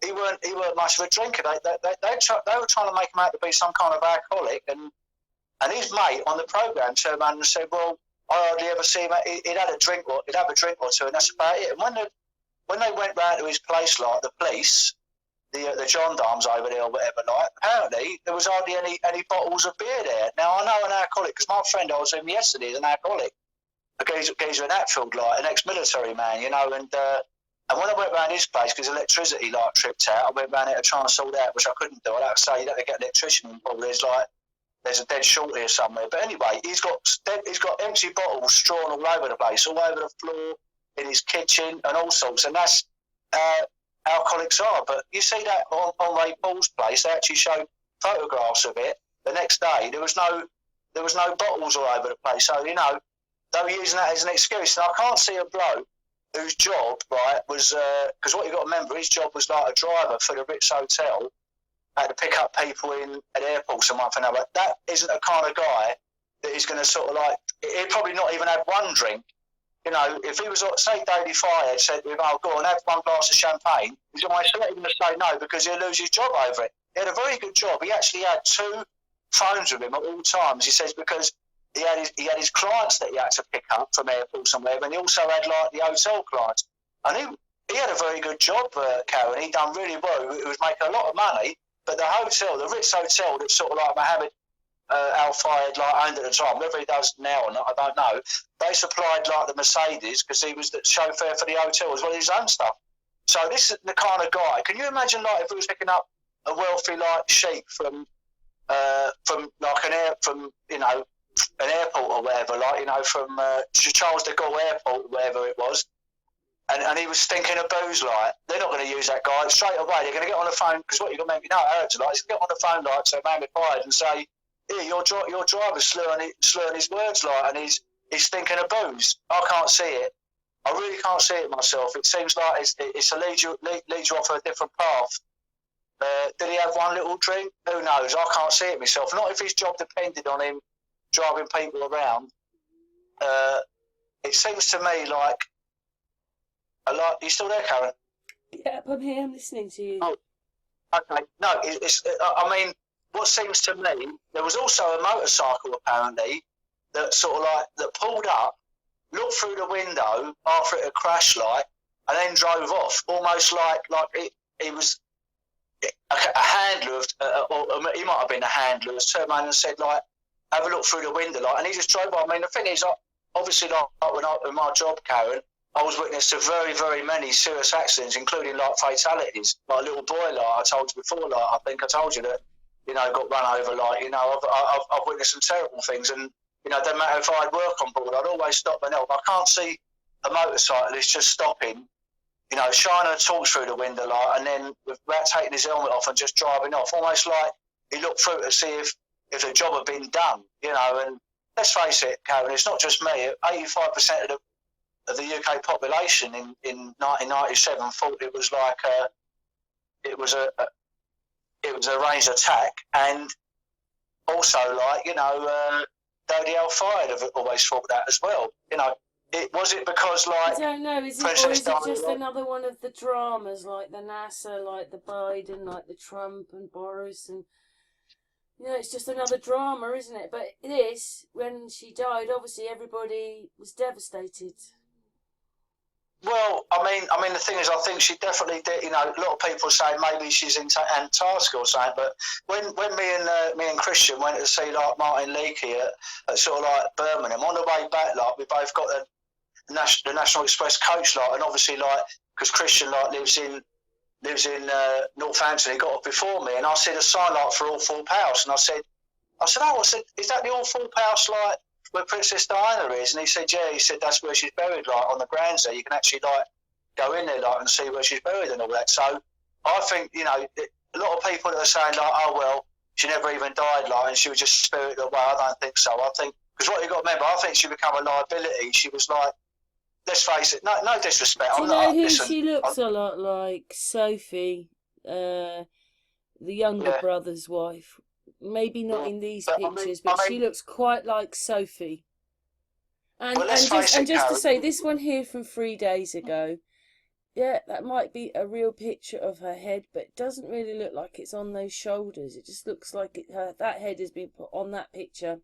he weren't much of a drinker. They were trying to make him out to be some kind of alcoholic, and his mate on the programme turned around and said, well, I hardly ever see him. He'd have a drink or two, and that's about it. And when they went round to his place, the police, the gendarmes over there or whatever, apparently there was hardly any bottles of beer there. Now I know an alcoholic, because my friend I was with him yesterday is an alcoholic. A geezer in Hatfield, an ex-military man, and And when I went round his place, because electricity like tripped out, I went round there to try and sort it out, which I couldn't do. I like to say, you have to get an electrician involved. There's a dead short here somewhere. But anyway, he's got empty bottles strewn all over the place, all over the floor, in his kitchen, and all sorts. And that's alcoholics are. But you see that on Ray Paul's place, they actually showed photographs of it. The next day, there was no bottles all over the place. So they were using that as an excuse. And I can't see a bloke whose job, right, was because what you got to remember, his job was like a driver for the Ritz Hotel, had to pick up people at airports and one thing another. That isn't the kind of guy that is going to sort of like. He'd probably not even have one drink. If he was, say, Daily Fire had said to him, "Oh, go on, have one glass of champagne," he's almost going to say no because he'll lose his job over it. He had a very good job. He actually had 2 phones with him at all times. He says because he had his clients that he had to pick up from airports and wherever, and he also had like the hotel clients. And he had a very good job, Karen. He done really well. He was making a lot of money. But the hotel, the Ritz Hotel, that sort of like Mohammed Al-Fayed like owned at the time, whether he does now or not, I don't know. They supplied like the Mercedes because he was the chauffeur for the hotel as well as his own stuff. So this is the kind of guy. Can you imagine like if he was picking up a wealthy like sheik from like an airport or whatever, like from Charles de Gaulle Airport or wherever it was. And he was stinking of booze, like. They're not going to use that guy straight away. They're going to get on the phone, because what you've got to make me know, He's going to get on the phone, like, to Mohammed Fayed and say, here, your driver's slurring his words, like, and he's stinking of booze. I can't see it. I really can't see it myself. It seems like it's a lead you off a different path. Did he have one little drink? Who knows? I can't see it myself. Not if his job depended on him driving people around. It seems to me like, you still there, Karen? Yeah, I'm here. I'm listening to you. Oh, okay. No, I mean, what seems to me, there was also a motorcycle apparently that sort of like that pulled up, looked through the window after it had crashed, like, and then drove off, almost like it was a handler, or he might have been a handler, has turned around and said, like, have a look through the window, like, and he just drove off. I mean, the thing is, obviously, like when in my job, Karen, I was witness to very, very many serious accidents, including like fatalities. Like a little boy, like I told you before, like I think I told you that, got run over. Like I've witnessed some terrible things, and it doesn't matter if I had work on board, I'd always stop and help. I can't see a motorcyclist just stopping, shining a torch through the window, like, and then without taking his helmet off and just driving off, almost like he looked through to see if the job had been done, And let's face it, Karen, it's not just me. 85% of the UK population in 1997 thought it was like it was a ranged attack, and also like Dodi Al-Fayed have always thought that as well. Was it because like I don't know. Is it just another one of the dramas like the NASA, like the Biden, like the Trump and Boris, and it's just another drama, isn't it? But when she died, obviously everybody was devastated. Well, I mean, the thing is, I think she definitely did. A lot of people say maybe she's in Antarctica or something. But when me and Christian went to see like Martin Leakey at sort of like Birmingham, on the way back, like we both got the National Express coach, like, and obviously like because Christian like lives in Northampton, he got off before me, and I see the sign like for All Four House, and I said, is that the All Four House like where Princess Diana is? And he said, yeah. He said that's where she's buried, like on the grounds there. You can actually like go in there, like, and see where she's buried and all that. So I think a lot of people that are saying like, oh well, she never even died, like, and she was just spirited away. I don't think so. I think because what you got to remember, I think she became a liability. She was like, let's face it, no disrespect. Do you know who she looks a lot like? Sophie, the younger brother's wife. Maybe not in these pictures, but she looks quite like Sophie. And just to say, this one here from 3 days ago, yeah, that might be a real picture of her head, but it doesn't really look like it's on those shoulders. It just looks like that head has been put on that picture.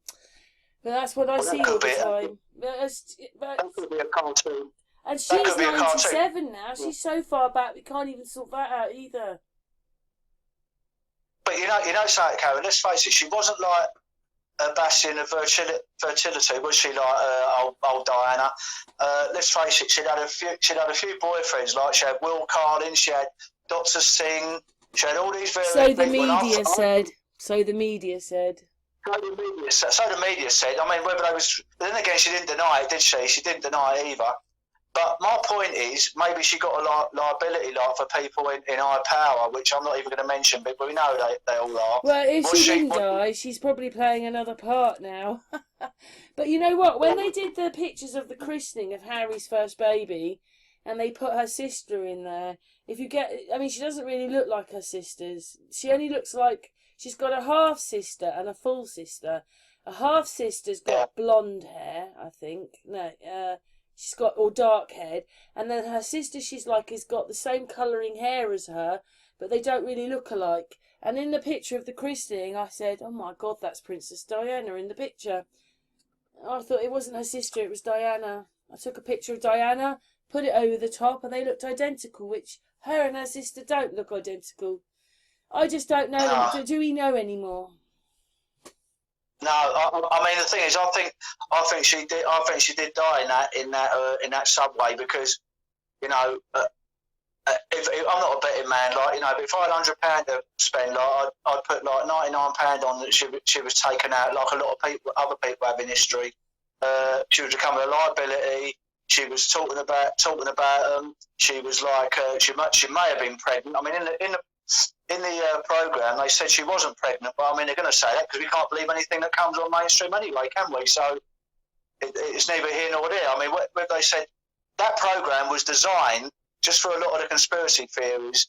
But that's what I see all the time. That could be a cartoon. And she's 97 now. She's so far back, we can't even sort that out either. But you know something, Karen, let's face it, she wasn't like a bastion of fertility, was she? Like old Diana. Let's face it, she'd had a few boyfriends. Like she had Will Carlin, she had Dr. Singh, she had all these various. So the media said. So the media said. So the media said. I mean, whether they was. But then again, she didn't deny it, did she? She didn't deny it either. But my point is, maybe she got a liability for people in high power, which I'm not even going to mention, but we know they all are. Well, if she didn't die, she's probably playing another part now. But you know what? When they did the pictures of the christening of Harry's first baby, and they put her sister in there, she doesn't really look like her sisters. She only looks like she's got a half sister and a full sister. A half sister's got blonde hair, I think. No, she's got all dark haired, and then her sister, has got the same colouring hair as her, but they don't really look alike. And in the picture of the christening, I said, "Oh my God, that's Princess Diana in the picture." I thought it wasn't her sister; it was Diana. I took a picture of Diana, put it over the top, and they looked identical. Which her and her sister don't look identical. I just don't know. No. Do we know anymore? No, I mean the thing is, I think she did. I think she did die in that subway because, if I'm not a betting man, but if I had £100 to spend, I'd put £99 on that she was taken out, like a lot of other people have in history. She was becoming a liability. She was talking about she was like she may have been pregnant. I mean, in the programme, they said she wasn't pregnant, but I mean, they're going to say that because we can't believe anything that comes on mainstream anyway, can we? So it's neither here nor there. I mean, what they said, that programme was designed just for a lot of the conspiracy theories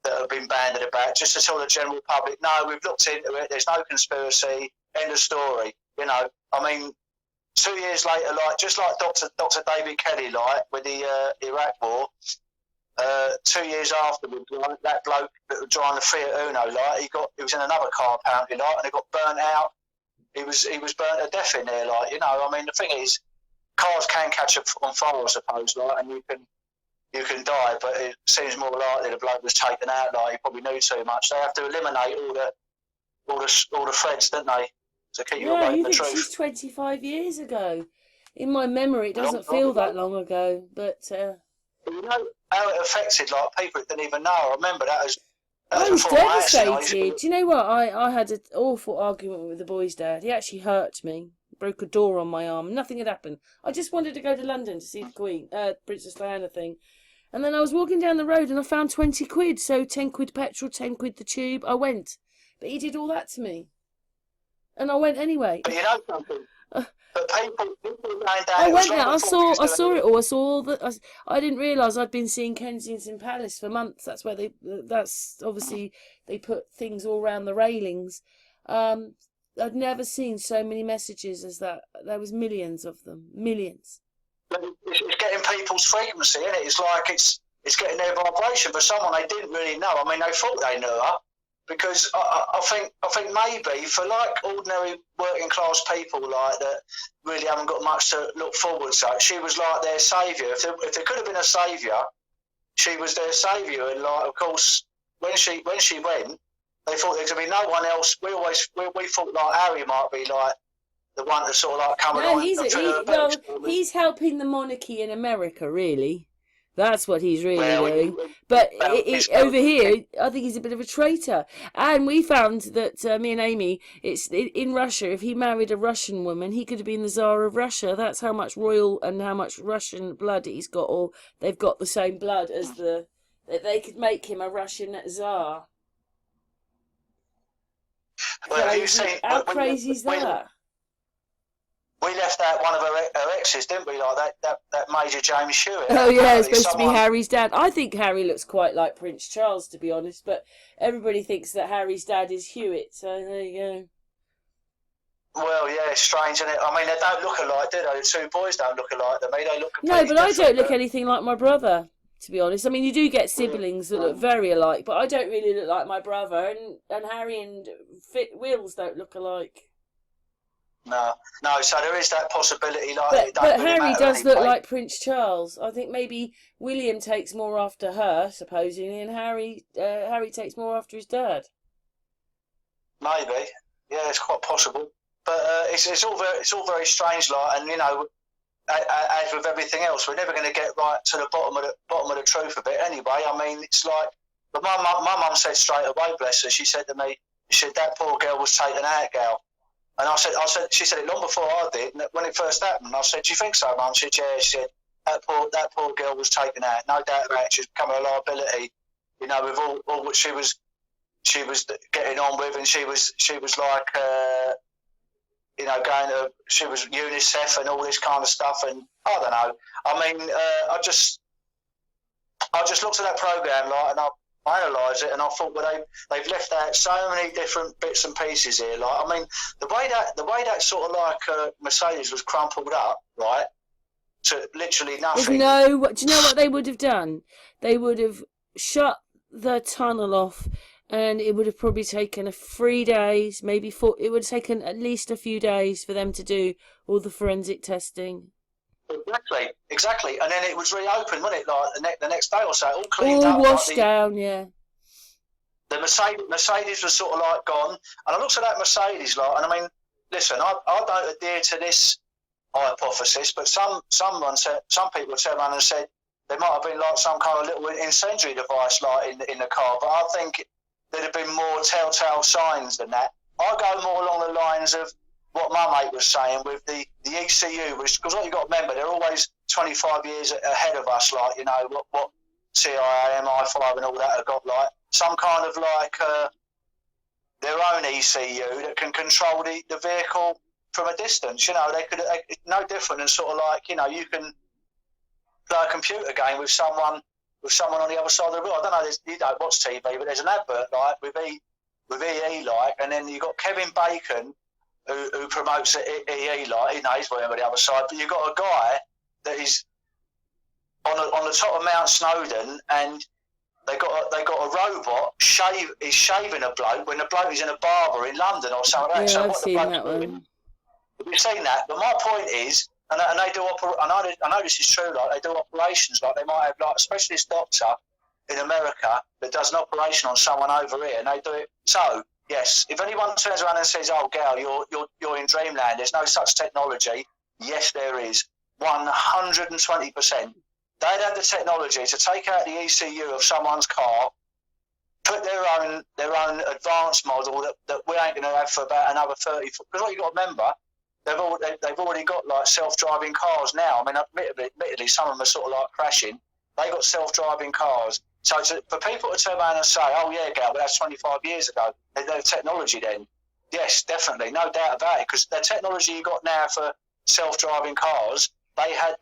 that have been bandied about, just to tell the general public, no, we've looked into it, there's no conspiracy, end of story. I mean, 2 years later, just like Dr. David Kelly, with the Iraq War, 2 years afterwards, that bloke that was driving the Fiat Uno, he was in another car apparently, and it got burnt out. He was burnt to death in there, I mean, the thing is, cars can catch on fire, I suppose, and you can die, but it seems more likely the bloke was taken out, he probably knew too much. They have to eliminate all the threads, don't they, to keep you away from the truth. She's 25 years ago. In my memory, it doesn't feel that long ago, but. You know how it affected people that didn't even know. I remember that as I was devastated. Do you know what? I had an awful argument with the boy's dad. He actually hurt me. Broke a door on my arm. Nothing had happened. I just wanted to go to London to see the Queen, Princess Diana thing. And then I was walking down the road and I found 20 quid. So 10 quid petrol, 10 quid the tube. I went. But he did all that to me. And I went anyway. But you know something? But people going down. I went there. I saw it all. I saw all that. I didn't realise I'd been seeing Kensington Palace for months. That's where that's obviously they put things all around the railings. I'd never seen so many messages as that. There was millions of them. Millions. It's getting people's frequency, isn't it? It's like it's getting their vibration for someone they didn't really know. I mean, they thought they knew her. Because I think maybe for ordinary working class people that really haven't got much to look forward to, she was like their saviour. If there could have been a saviour, she was their saviour. And of course, when she went, they thought there was going to be no one else. We thought Harry might be the one to sort of come along. He's helping the monarchy in America, really. That's what he's really doing. But over here, I think he's a bit of a traitor. And we found that, me and Amy, in Russia, if he married a Russian woman, he could have been the Tsar of Russia. That's how much royal and how much Russian blood he's got. Or they've got the same blood as they could make him a Russian Tsar. Well, how crazy is that? We left out one of her exes, didn't we? That Major James Hewitt. Oh yeah, it's supposed to be Harry's dad. I think Harry looks quite like Prince Charles, to be honest. But everybody thinks that Harry's dad is Hewitt. So there you go. Well, yeah, it's strange, isn't it? I mean, they don't look alike, do they? The two boys don't look alike. They look completely No, but I don't look anything like my brother, to be honest. I mean, you do get siblings that look very alike, but I don't really look like my brother. And Harry and Wills don't look alike. No, so there is that possibility. But Harry does look like Prince Charles. I think maybe William takes more after her, supposedly, and Harry takes more after his dad. Maybe, yeah, it's quite possible. But it's all very strange, like, and you know, as with everything else, we're never going to get right to the bottom of the truth of it. Anyway, I mean, it's like, but my mum said straight away, bless her. She said to me, she said that poor girl was taken out, gal. And I said, she said it long before I did. And when it first happened, I said, do you think so, Mum? She said, yeah. She said that poor girl was taken out. No doubt about it. She's become a liability. You know, with all what she was getting on with, and she was like, you know, she was UNICEF and all this kind of stuff. And I don't know. I mean, I just looked at that program, like, and I analysed it, and I thought, well, they've left out so many different bits and pieces here. Like, I mean, the way that sort of like Mercedes was crumpled up, right, to literally nothing. Do you know what they would have done? They would have shut the tunnel off, and it would have probably taken 3 days, maybe 4. It would have taken at least a few days for them to do all the forensic testing. Exactly. And then it was reopened, wasn't it? Like the next day or so, all cleaned up. All washed down, yeah. The Mercedes was sort of like gone. And I looked at that Mercedes, like, and I mean, listen, I don't adhere to this hypothesis, but some people turned around and said there might have been like some kind of little incendiary device, like in the car. But I think there'd have been more telltale signs than that. I go more along the lines of what my mate was saying with the ECU, because what you got to remember, they're always 25 years ahead of us, like, you know, what CIA, MI5 and all that have got, like, some kind of, like, their own ECU that can control the vehicle from a distance. You know, it's no different than sort of like, you know, you can play a computer game with someone on the other side of the room. I don't know, you don't watch TV, but there's an advert, like, with EE, like, and then you've got Kevin Bacon, who promotes EE, like, he knows whatever the other side, but you've got a guy that is on the top of Mount Snowdon, and they got a robot is shaving a bloke when the bloke is in a barber in London or something like that. Yeah, So I've what seen the that one. We've seen that, but my point is, and they do I know this is true, like, they do operations, like, they might have like a specialist doctor in America that does an operation on someone over here, and they do it. So yes, if anyone turns around and says, "Oh, gal, you're in dreamland. There's no such technology," yes, there is. 120%. They'd have the technology to take out the ECU of someone's car, put their own advanced model that we ain't going to have for about another 30. Because what you got to remember, they've already got like self-driving cars now. I mean, admittedly, some of them are sort of like crashing. They got self-driving cars. So for people to turn around and say, "Oh yeah, Gal, but that's 25 years ago," their technology then, yes, definitely, no doubt about it. Because the technology you got now for self-driving cars, they had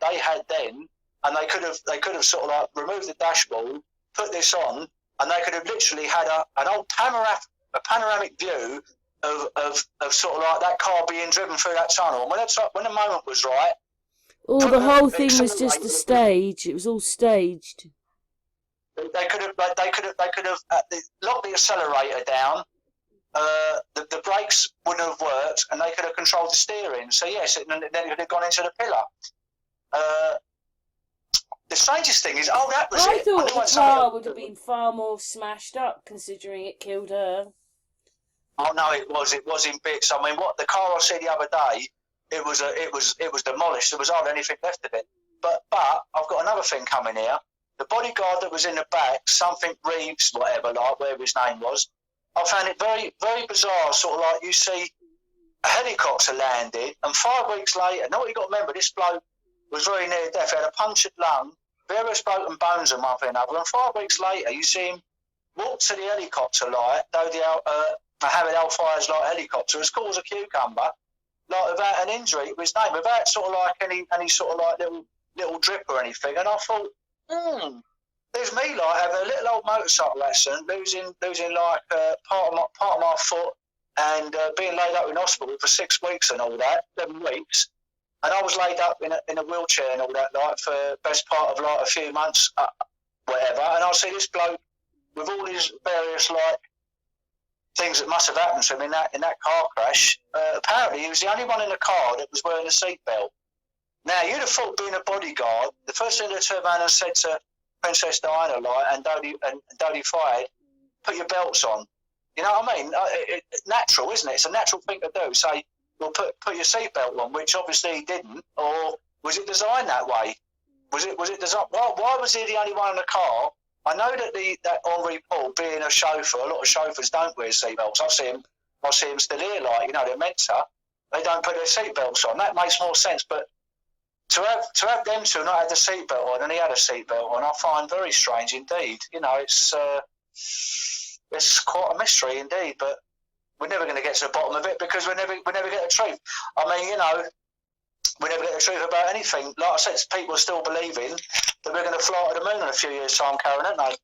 then, and they could have sort of like removed the dashboard, put this on, and they could have literally had an old panoramic view of sort of like that car being driven through that tunnel. And when the moment was right, the whole thing was just a stage. It was all staged. They could have locked the accelerator down. The brakes wouldn't have worked, and they could have controlled the steering. So yes, then it would have gone into the pillar. The strangest thing is, that was it. I thought the car would have been far more smashed up, considering it killed her. Oh no, it was in bits. I mean, what the car I see the other day, it was demolished. There was hardly anything left of it. But I've got another thing coming here. The bodyguard that was in the back, something Reeves, whatever, like whatever his name was, I found it very, very bizarre. Sort of like you see a helicopter landed, and 5 weeks later, now what you got to remember, this bloke was very near death. He had a punctured lung, various broken bones and one thing and another. And 5 weeks later, you see him walk to the helicopter, like, though the Mohammed Al-Fayed's like helicopter, as cool as a cucumber, like without an injury to his name, without sort of like any sort of like little drip or anything. And I thought, there's me like having a little old motorcycle accident, losing like part of my foot, and being laid up in hospital for 6 weeks and all that, 7 weeks. And I was laid up in a wheelchair and all that, like, for best part of like a few months, whatever. And I see this bloke with all these various like things that must have happened to him in that car crash. Apparently, he was the only one in the car that was wearing a seatbelt. Now, you'd have thought, being a bodyguard, the first thing they turned around and said to Princess Diana, like, and Dodie Fayed, put your belts on. You know what I mean? It's natural, isn't it? It's a natural thing to do. Say, well, put your seatbelt on, which obviously he didn't, or was it designed that way? Was it designed? Why was he the only one in the car? I know that Henri Paul, being a chauffeur, a lot of chauffeurs don't wear seatbelts. I see him still here, like, they're meant to. They don't put their seatbelts on. That makes more sense. But to have them two not have the seatbelt on, and he had a seatbelt on, I find very strange indeed. It's quite a mystery indeed. But we're never going to get to the bottom of it because we never get the truth. I mean, we never get the truth about anything. Like I said, people are still believing that we're going to fly to the moon in a few years' time, Karen, aren't they?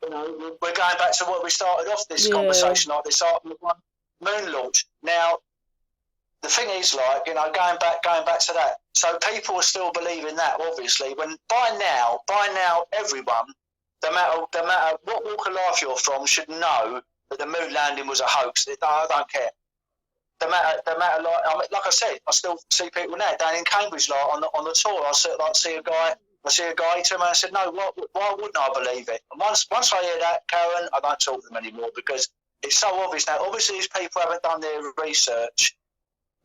We're going back to what we started off this conversation, like this moon launch. Now, the thing is, like, going back to that. So people are still believing that, obviously. When by now, everyone, no matter what walk of life you're from, should know that the moon landing was a hoax. I don't care. No matter, like I said, I still see people now down in Cambridge, like on the tour. I see a guy. He turned around and said, "No, why wouldn't I believe it?" And once I hear that, Karen, I don't talk to them anymore because it's so obvious now. Obviously, these people haven't done their research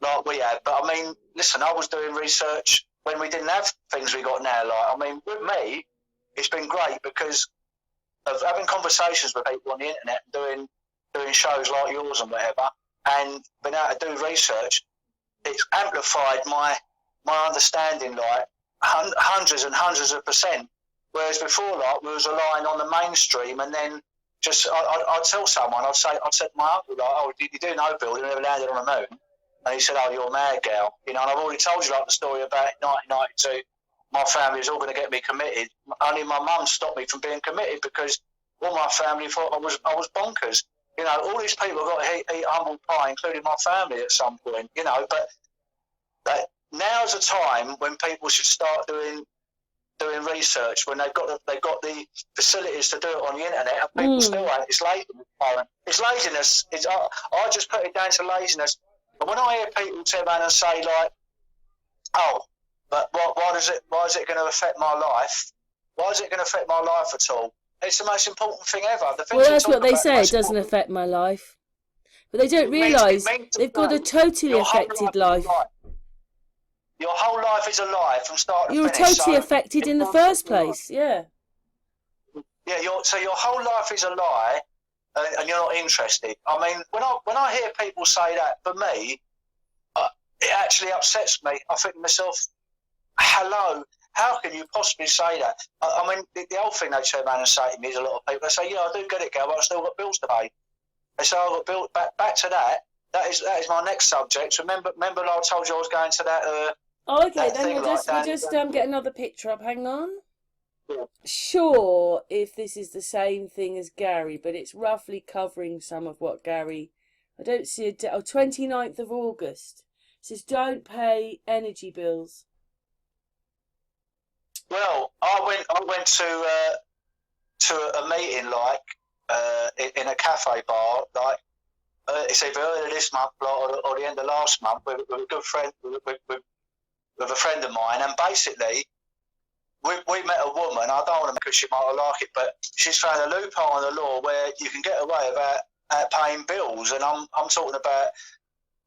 like we have. But I mean, listen, I was doing research when we didn't have things we got now. Like, I mean, with me, it's been great because of having conversations with people on the internet and doing shows like yours and whatever, and being able to do research. It's amplified my understanding, like, hundreds and hundreds of %. Whereas before, like, we was relying on the mainstream, and then just I'd tell someone, I'd say to my uncle, like, "Oh, you do know, Bill, you never landed on the moon?" And he said, "Oh, you're a mad gal." And I've already told you, like, the story about 1992. My family was all going to get me committed. Only my mum stopped me from being committed because all my family thought I was bonkers. All these people got to eat humble pie, including my family at some point. But now's the time when people should start doing research, when they've got the facilities to do it on the internet, and people still ain't. It's laziness. It's laziness. I just put it down to laziness. And when I hear people turn around and say, like, "Oh, but why is it going to affect my life? Why is it going to affect my life at all?" It's the most important thing ever. Well, that's what they say. It doesn't affect my life, but they don't realise they've got a totally affected life. Your whole life is a lie from start to finish. You're totally affected in the first place. Yeah. Yeah. So your whole life is a lie, and you're not interested. I mean, when I hear people say that, for me, it actually upsets me. I think to myself, "Hello. How can you possibly say that?" I mean, the old thing they turn around and say to me is a lot of people, they say, "Yeah, I do get it, Gal, but I've still got bills to pay." They say, "I've got bills." Back to that. That is my next subject. Remember, I told you I was going to that. Okay, then we'll just get another picture up. Hang on. Yeah. Sure, if this is the same thing as Gary, but it's roughly covering some of what Gary. I don't see 29th of August. It says don't pay energy bills. Well, I went to a meeting, like, in a cafe bar, like, it's either earlier this month or the end of last month with a good friend with a friend of mine, and basically we met a woman. I don't want to because she might not like it, but she's found a loophole in the law where you can get away without paying bills, and I'm talking about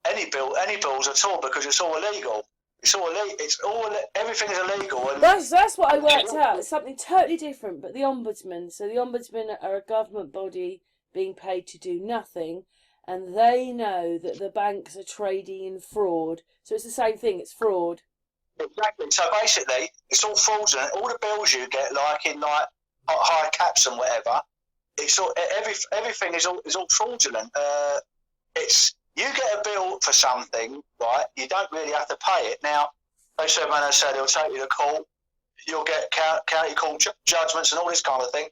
any bills at all, because it's all illegal. Everything's illegal. And that's what I worked out. It's something totally different. But the ombudsman. So the ombudsman are a government body being paid to do nothing, and they know that the banks are trading in fraud. So it's the same thing. It's fraud. Exactly. So basically, it's all fraudulent. All the bills you get, like in like high caps and whatever, it's all everything is all fraudulent. It's you get a bill for something, right? You don't really have to pay it. Now, they say they'll take you to court. You'll get county court judgments and all this kind of thing.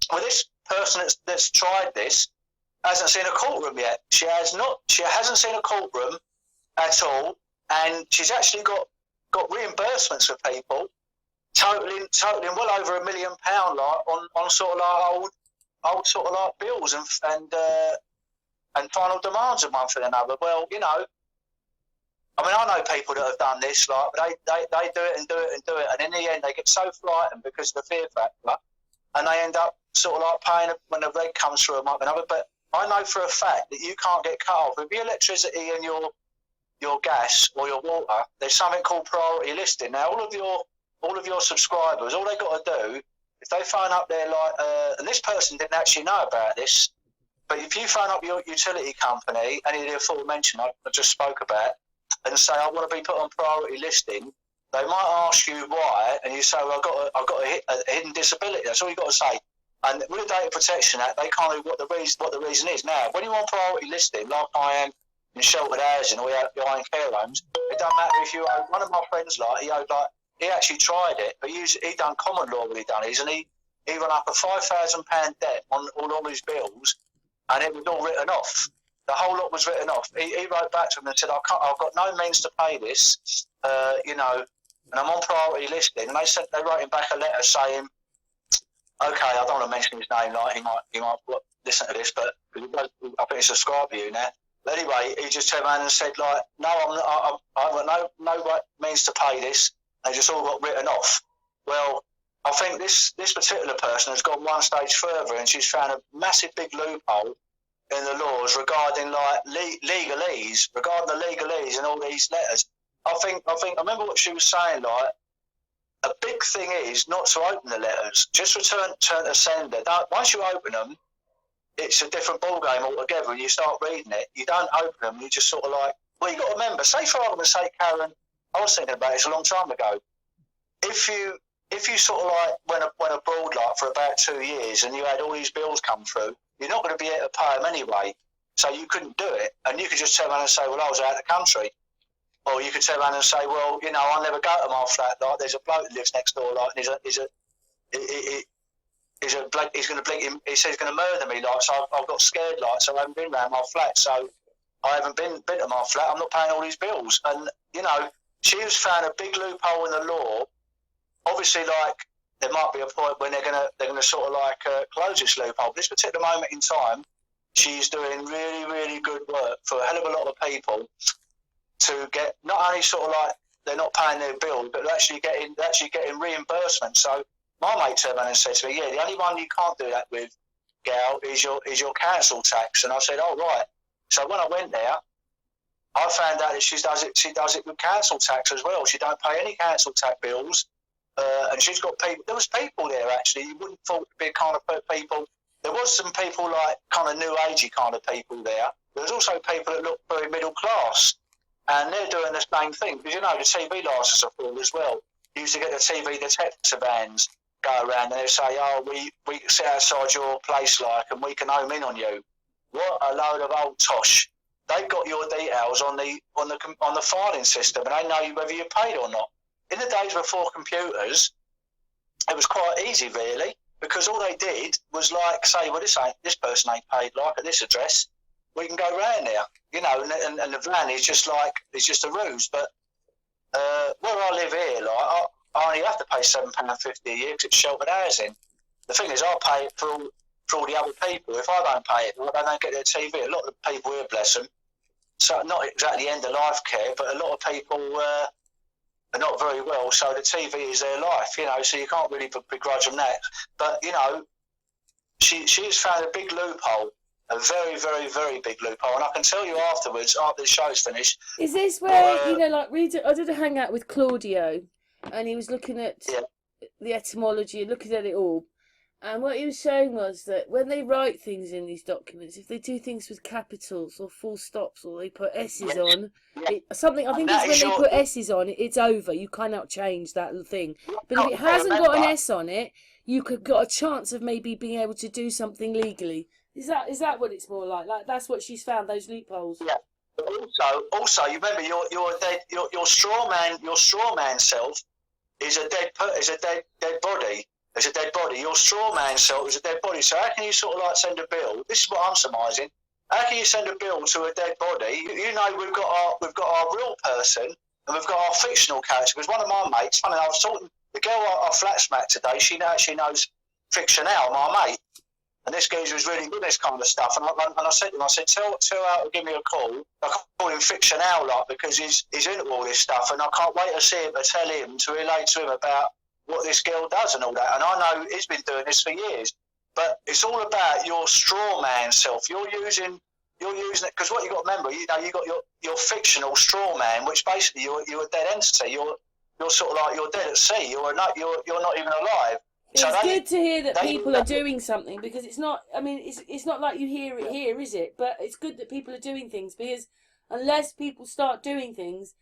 Well, this person that's tried this hasn't seen a courtroom yet. She hasn't seen a courtroom at all, and she's actually got reimbursements for people totaling well over £1 million, like on sort of like old sort of like bills and final demands of one thing or another. Well, I mean, I know people that have done this, like, but they do it and do it and do it, and in the end they get so frightened because of the fear factor, and they end up sort of like paying when the reg comes through a month or another. But I know for a fact that you can't get cut off. With your electricity and your gas or your water, there's something called priority listing. Now, all of your subscribers, all they got to do, if they phone up their and this person didn't actually know about this, but if you phone up your utility company, any of the aforementioned I just spoke about, and say I want to be put on priority listing, they might ask you why, and you say, well, I've got a hidden disability. That's all you've got to say. And with the Data Protection Act, they can't know what the reason is. Now, when you're on priority listing, like I am in sheltered housing or behind care homes, it doesn't matter if you owe. One of my friends, he actually tried it, but he done common law when he done his, and he run up a £5,000 debt on all his bills, and it was all written off. The whole lot was written off. He wrote back to him and said, I've got no means to pay this, and I'm on priority listing. And they wrote him back a letter saying, okay, I don't want to mention his name, like he might listen to this, but I think he's subscribed to you now. But anyway, he just turned around and said, like, no, I've got no right means to pay this. They just all got written off. Well, I think this particular person has gone one stage further, and she's found a massive big loophole in the laws regarding like legalese, regarding the legalese and all these letters. I remember what she was saying, like, a big thing is not to open the letters, just return to sender. Once you open them, it's a different ballgame altogether, and you start reading it. You don't open them, you just sort of like, well, you got to remember, say for argument's sake, Karen, I was thinking about this a long time ago. If you sort of like went abroad like for about 2 years and you had all these bills come through, you're not going to be able to pay them anyway, so you couldn't do it. And you could just turn around and say, well, I was out of the country. Or you could turn around and say, well, I'll never go to my flat. Like, there's a bloke that lives next door. Like, he's going to blink him. He says he's going to murder me. Like, so I've got scared. Like, so I haven't been around my flat. So I haven't been to my flat. I'm not paying all these bills. And she has found a big loophole in the law. Obviously, like, there might be a point when they're gonna sort of like close this loophole. But this particular moment in time, she's doing really, really good work for a hell of a lot of people to get not only sort of like they're not paying their bills, but they're actually getting reimbursement. So my mate turned around and said to me, "Yeah, the only one you can't do that with, Gal, is your council tax." And I said, "Oh, right." So when I went there, I found out that she does it with council tax as well. She don't pay any council tax bills, and she's got people. There was people there actually. You wouldn't thought it'd be kind of people. There was some people like kind of new agey kind of people there. There was also people that looked very middle class. And they're doing the same thing, because the TV license are full as well. You used to get the TV detector vans go around and they say, "Oh, we sit outside your place like, and we can home in on you." What a load of old tosh! They've got your details on the filing system, and they know whether you paid or not. In the days before computers, it was quite easy really, because all they did was like say, "Well, this person ain't paid like at this address. We can go round there," and the van is just a ruse. But where I live here, like I only have to pay £7.50 a year because it's sheltered housing. The thing is, I pay it for all the other people. If I don't pay it, they don't get their TV. A lot of the people here, bless them, so not exactly end of life care, but a lot of people are not very well. So the TV is their life, So you can't really begrudge them that. But she's found a big loophole. A very, very, very big loophole, and I can tell you afterwards, after the show's finished. Is this where I did a hangout with Claudio, and he was looking at the etymology and looking at it all, and what he was saying was that when they write things in these documents, if they do things with capitals or full stops or they put S's on, I think it's when they put S's on, it's over. You cannot change that thing. But if it hasn't got an S on it, you could got a chance of maybe being able to do something legally. Is that what it's more like? Like that's what she's found, those loopholes. Yeah. But also, you remember your straw man self is a dead body. It's a dead body. Your straw man self is a dead body. So how can you sort of like send a bill? This is what I'm surmising. How can you send a bill to a dead body? We've got our real person and we've got our fictional character. Because one of my mates, funny, I was talking the girl I flat smacked today. She knows Fictional, my mate. And this geezer was really good at this kind of stuff. And I said to him, tell Al to give me a call. I call him Fictional, like, because he's into all this stuff. And I can't wait to see him, to tell him, to relate to him about what this girl does and all that. And I know he's been doing this for years. but it's all about your straw man self. You're using it because what you got to remember, you got your fictional straw man, which basically you're a dead entity. You're sort of like you're dead at sea. You're not even alive. It's good to hear that people are doing something, because it's not. I mean, it's not like you hear it here, is it? But it's good that people are doing things, because unless people start doing things,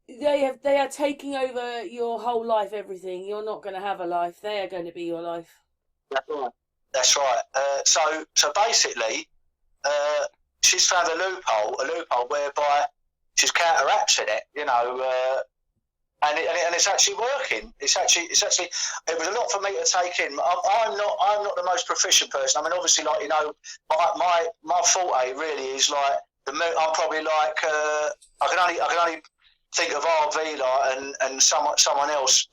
they are taking over your whole life, everything. You're not going to have a life. They are going to be your life. That's right. So basically, she's found a loophole whereby she's counteracting it. And it's actually working. It's actually. It was a lot for me to take in. I'm not the most proficient person. I mean, obviously, like my forte really is like I'm probably like I can only think of RV like and someone else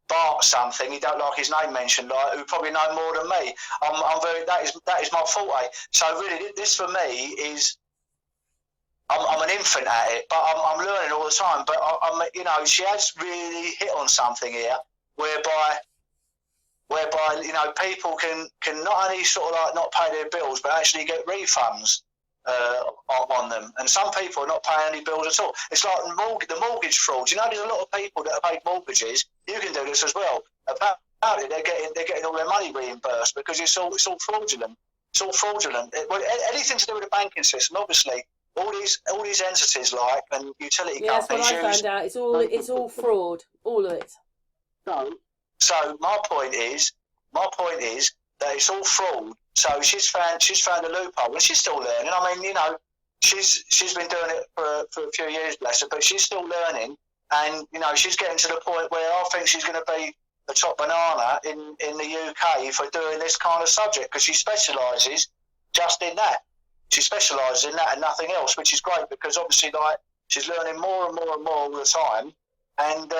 Bart something. You don't like his name mentioned, like who probably know more than me. I'm very that is my forte. So really, this for me is. I'm an infant at it, but I'm learning all the time. But she has really hit on something here, whereby people can not only sort of like not pay their bills, but actually get refunds on them. And some people are not paying any bills at all. It's like the mortgage fraud. There's a lot of people that have paid mortgages. You can do this as well. About it, they're getting all their money reimbursed because it's all fraudulent. It's all fraudulent. Anything to do with the banking system, obviously. All these entities and utility companies. That's what I found out. It's all fraud, all of it. So my point is that it's all fraud. So she's found a loophole, and she's still learning. I mean, she's been doing it for a few years, bless her, but she's still learning, and she's getting to the point where I think she's going to be the top banana in the UK for doing this kind of subject, because she specialises just in that. She specialises in that and nothing else, which is great, because obviously, she's learning more and more and more all the time, and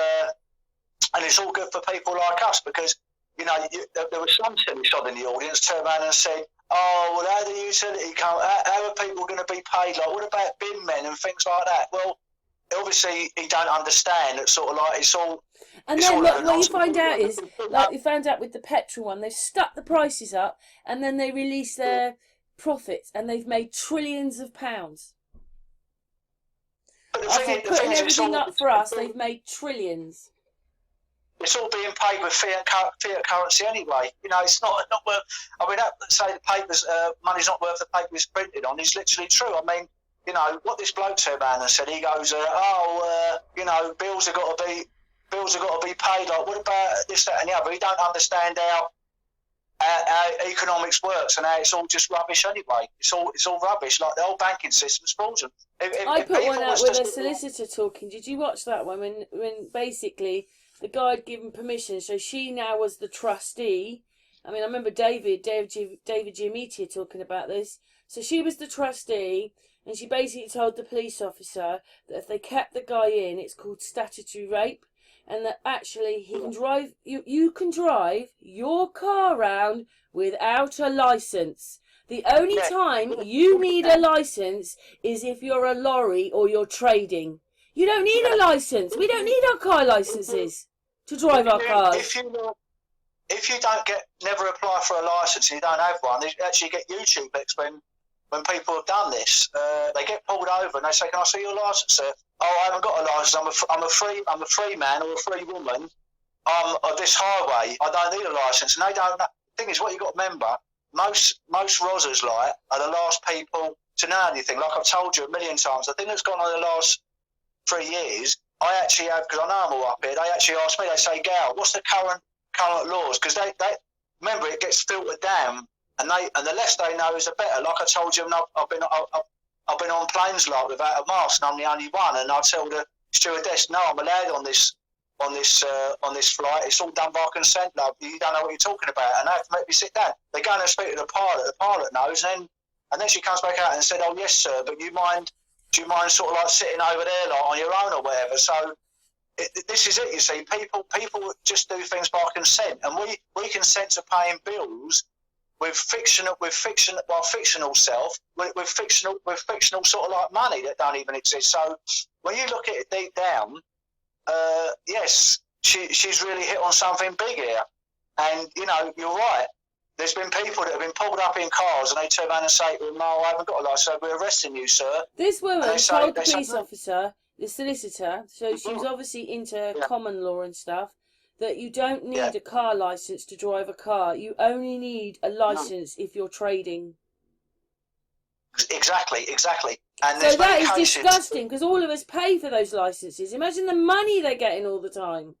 it's all good for people like us, because there was some silly sod in the audience turned around and said, "Oh, well, how the utility how are people going to be paid? Like, what about bin men and things like that?" Well, obviously, he don't understand that sort of it's all. And then what you find out is, like we found out with the petrol one, they've stuck the prices up, and then they release their profits, and they've made trillions of pounds. After putting everything up for us, they've made trillions. It's all being paid with fiat currency anyway. It's not worth. I mean, say the papers, money's not worth the paper it's printed on. Is literally true. I mean, what this bloke turned around and said. He goes, bills have got to be paid. Like, what about this, that, and the other? He don't understand how economics works and how it's all just rubbish anyway. It's all rubbish. Like the whole banking system's fraudulent. I put one out with a solicitor talking. Did you watch that one when basically the guy had given permission, so she now was the trustee. I mean, I remember David Giamatti talking about this. So she was the trustee, and she basically told the police officer that if they kept the guy in, it's called statutory rape. And that actually he can drive, you can drive your car around without a licence. The only time you need a licence is if you're a lorry or you're trading. You don't need a licence. We don't need our car licences to drive our cars. If you don't never apply for a licence and you don't have one, they actually get YouTube clips when people have done this. They get pulled over and they say, "Can I see your licence, sir?" "Oh, I haven't got a licence. I'm a free man or a free woman of this highway. I don't need a licence." And they don't. The thing is, what you got to remember, most Rozzers are the last people to know anything. Like I've told you a million times, the thing that's gone on in the last 3 years, I actually have, because I know I'm all up here. They actually ask me. They say, "Gal, what's the current laws?" Because they remember it gets filtered down, and the less they know is the better. Like I told you, I've been on planes without a mask, and I'm the only one. And I tell the stewardess, "No, I'm allowed on this flight. It's all done by consent, love. You don't know what you're talking about." And they have to make me sit down. They go and speak to the pilot. The pilot knows, and then she comes back out and said, "Oh yes, sir, but do you mind sort of like sitting over there on your own or whatever?" So this is it. You see, people just do things by consent, and we consent to paying bills with fictional self, with fictional sort of like money that don't even exist. So when you look at it deep down, yes, she's really hit on something big here, and you're right. There's been people that have been pulled up in cars and they turn around and say to them, "No, I haven't got a license, so we're arresting you, sir." This woman They told the say, police officer, the solicitor, so she was obviously into common law and stuff, that you don't need a car license to drive a car. You only need a license if you're trading. Exactly. And So that is cases, disgusting, because all of us pay for those licenses. Imagine the money they're getting all the time.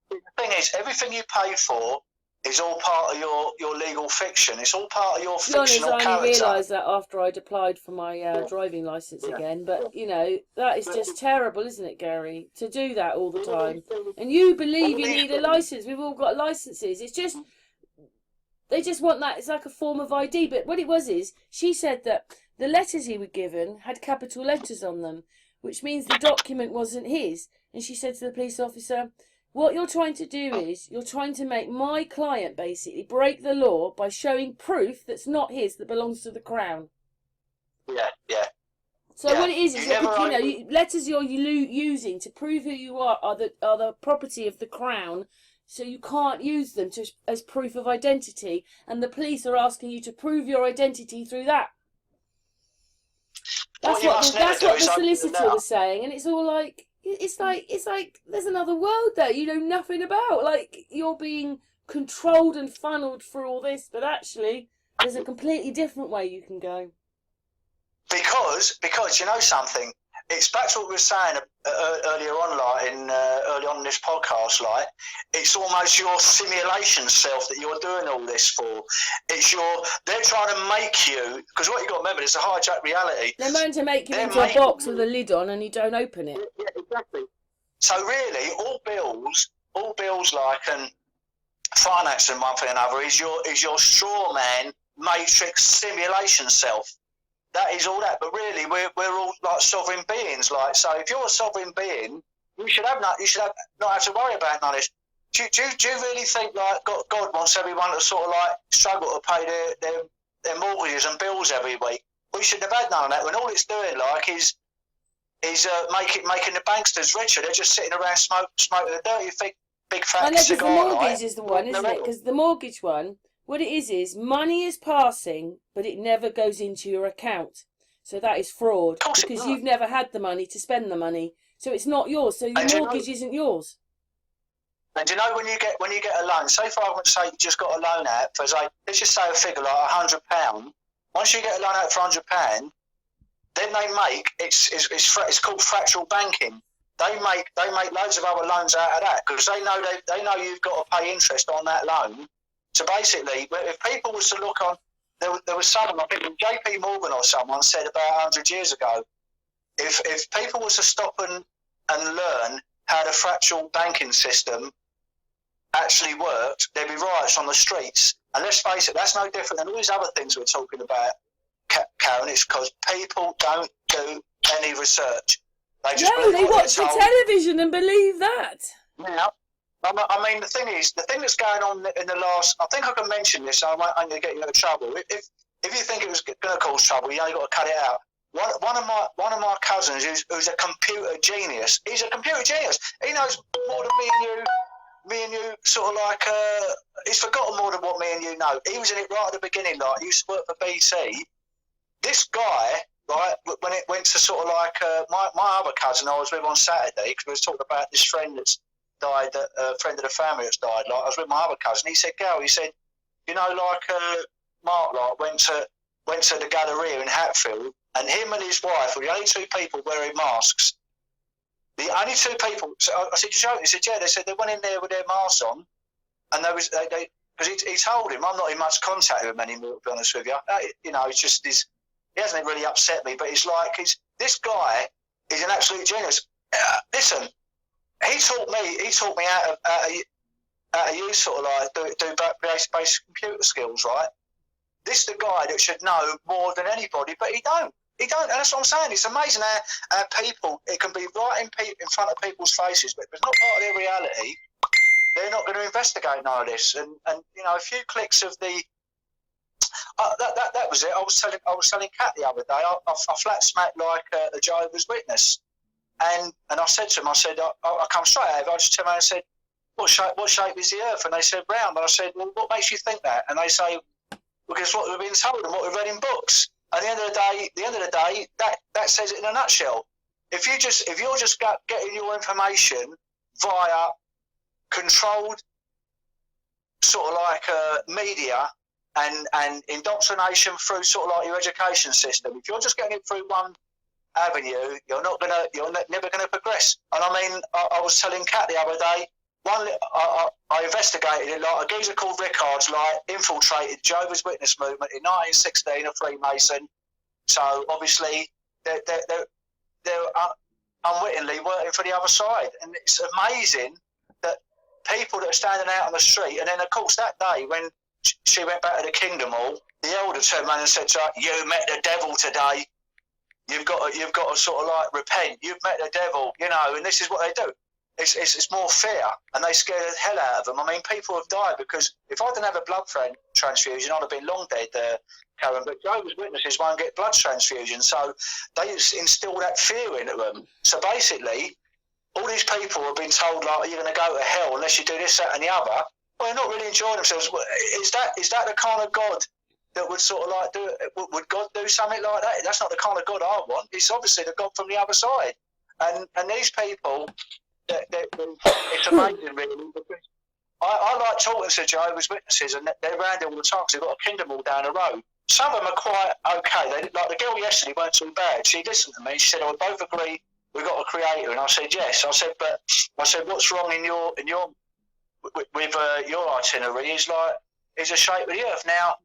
the thing is, everything you pay for is all part of your legal fiction. It's all part of your To be honest, fictional I only character. realised that after I'd applied for my driving licence again. But, you know, that is just terrible, isn't it, Gary? To do that all the time. And you believe you need a licence. We've all got licences. It's just, they just want that. It's like a form of ID. But what it was is, she said that the letters he was given had capital letters on them, which means the document wasn't his. And she said to the police officer, what you're trying to do is, you're trying to make my client basically break the law by showing proof that's not his, that belongs to the Crown. Yeah. So what it is that, letters you're using to prove who you are the property of the Crown, so you can't use them as proof of identity, and the police are asking you to prove your identity through that. That's what the solicitor was saying, and it's all like, it's like there's another world there you know nothing about. Like, you're being controlled and funneled through all this, but actually there's a completely different way you can go. Because you know something, it's back to what we were saying earlier on, like early on in this podcast. Like, it's almost your simulation self that you're doing all this for. They're trying to make you, because what you got to remember is a hijacked reality. They're meant to make you into a box with a lid on, and you don't open it. Yeah, exactly. So really, all bills like and finance and one thing or another is your straw man matrix simulation self. That is all that, but really, we're all like sovereign beings. Like, so if you're a sovereign being, you should not have to worry about none of this. Do you really think like God wants everyone to sort of like struggle to pay their mortgages and bills every week? We shouldn't have had none of that. When all it's doing like is making the banksters richer. They're just sitting around smoking a dirty big fat cigar. And the mortgage is the one, isn't it? Because the mortgage one, what it is money is passing, but it never goes into your account. So that is fraud, because you've never had the money to spend the money. So it's not yours. So your mortgage isn't yours. And you know, when you get a loan, say for argument's sake, you just got a loan out for, say, let's just say a figure like £100. Once you get a loan out for £100, then they make it's called fractional banking. They make loads of other loans out of that, because they know you've got to pay interest on that loan. So basically, if people was to look on, there was someone, I think J.P. Morgan or someone said about 100 years ago, if people was to stop and learn how the fractional banking system actually worked, there'd be riots on the streets. And let's face it, that's no different than all these other things we're talking about, Karen. It's because people don't do any research. They watch the television and believe that. Now, I mean, the thing that's going on in the last, I think I can mention this, so I'm going to get you into trouble. If you think it was going to cause trouble, you only got to cut it out. One of my cousins who's a computer genius. He's a computer genius. He knows more than me and you sort of like, he's forgotten more than what me and you know. He was in it right at the beginning, like, he used to work for BT. This guy, right, when it went to sort of like, my other cousin I was with on Saturday, because we was talking about this friend that's died, a friend of the family that's died. Like, I was with my other cousin. He said, "Gal," he said, "you know, like Mark, like went to the Galleria in Hatfield, and him and his wife were the only two people wearing masks. The only two people." So I said, "You joking?" He said, "Yeah." They said they went in there with their masks on, and because he told him, I'm not in much contact with him anymore, to be honest with you. You know, it's just this. He hasn't really upset me, but it's like this guy is an absolute genius. Listen. He taught me how to use sort of like do basic computer skills, right? This is the guy that should know more than anybody, but he don't. And that's what I'm saying. It's amazing how people, it can be right in front of people's faces, but if it's not part of their reality, they're not going to investigate none of this. And you know, a few clicks of the that was it. I was telling Kat the other day. I flat smacked like a Jehovah's Witness. And I said to him, I come straight out of it. I just turned around and said, what shape is the Earth? And they said round. And I said, well, what makes you think that? And they say, because what we've been told and what we've read in books. At the end of the day, that says it in a nutshell. If you're just getting your information via controlled sort of like media and indoctrination through sort of like your education system, if you're just getting it through one avenue, you're never gonna progress. And I mean, I was telling Kat the other day, I investigated it. Like a geezer called Rickard's infiltrated Jehovah's Witness movement in 1916, a Freemason. So obviously they're unwittingly working for the other side, and it's amazing that people that are standing out on the street. And then of course that day when she went back to the Kingdom Hall, the elder turned around and said to her, "You met the devil today. You've got to sort of like repent. You've met the devil, you know." And this is what they do. It's more fear, and they scare the hell out of them. I mean, people have died because if I didn't have a blood transfusion, I'd have been long dead, Karen. But Jehovah's Witnesses won't get blood transfusions, so they instill that fear into them. So basically, all these people have been told, like, you're going to go to hell unless you do this, that, and the other. Well, they're not really enjoying themselves. Is that the kind of God that would sort of like do it? Would God do something like that? That's not the kind of God I want. It's obviously the God from the other side. And these people, it's amazing, really. Because I like talking to Jehovah's Witnesses, and they're around all the time because they've got a Kingdom all down the road. Some of them are quite okay. Like the girl yesterday weren't too bad. She listened to me. She said, "I would both agree we've got a creator." And I said, "Yes." I said, "What's wrong in your with your itinerary is a shape of the Earth." Now,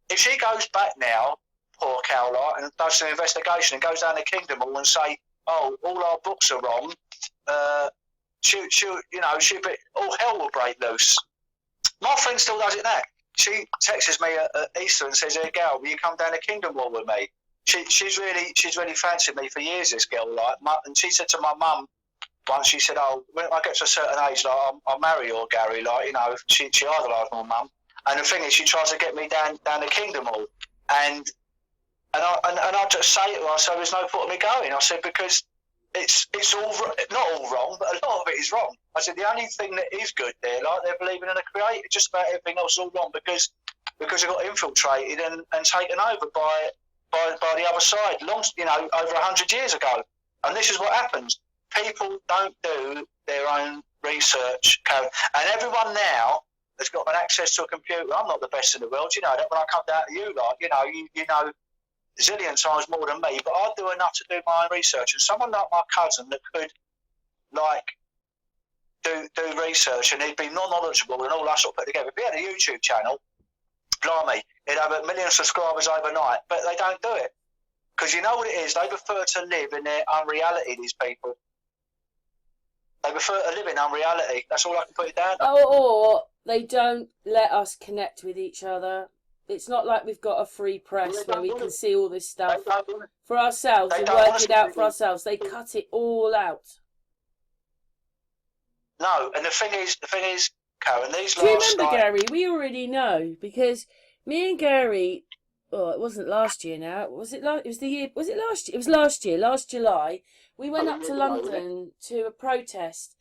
if she goes back now, poor Cowlight, and does some investigation and goes down the Kingdom Hall and say, "Oh, all our books are wrong," all hell will break loose. My friend still does it now. She texts me at Easter and says, "Hey, Gal, will you come down the Kingdom Hall with me?" She's really fancied me for years, this girl, and she said to my mum once, she said, "Oh, when I get to a certain age, I'll marry you, Gary." She idolised my mum, and the thing is, she tries to get me down the Kingdom Hall, and I just say to her, I said, "There's no point in me going." I said, because it's all not all wrong, but a lot of it is wrong. I said the only thing that is good there, like they're believing in a creator, just about everything else is all wrong because they got infiltrated and taken over by the other side, over 100 years ago. And this is what happens: people don't do their own research, and everyone now has got an access to a computer. I'm not the best in the world, you know that. When I come down to you, you know a zillion times more than me, but I do enough to do my own research. And someone like my cousin that could do research, and he'd be non-knowledgeable and all that sort of put together. If he had a YouTube channel, blimey, he'd have 1 million subscribers overnight. But they don't do it because you know what it is. They prefer to live in their unreality. These people, they prefer to live in unreality. That's all I can put it down to. Or they don't let us connect with each other. It's not like we've got a free press where we can see all this stuff for ourselves and work it out for ourselves. They cut it all out. No, and the thing is, Karen, these. Do you remember, Gary? We already know because me and Gary. Oh, it wasn't last year. Now was it? It was the year. Was it last year? It was last year. Last July, we went up to London to a protest.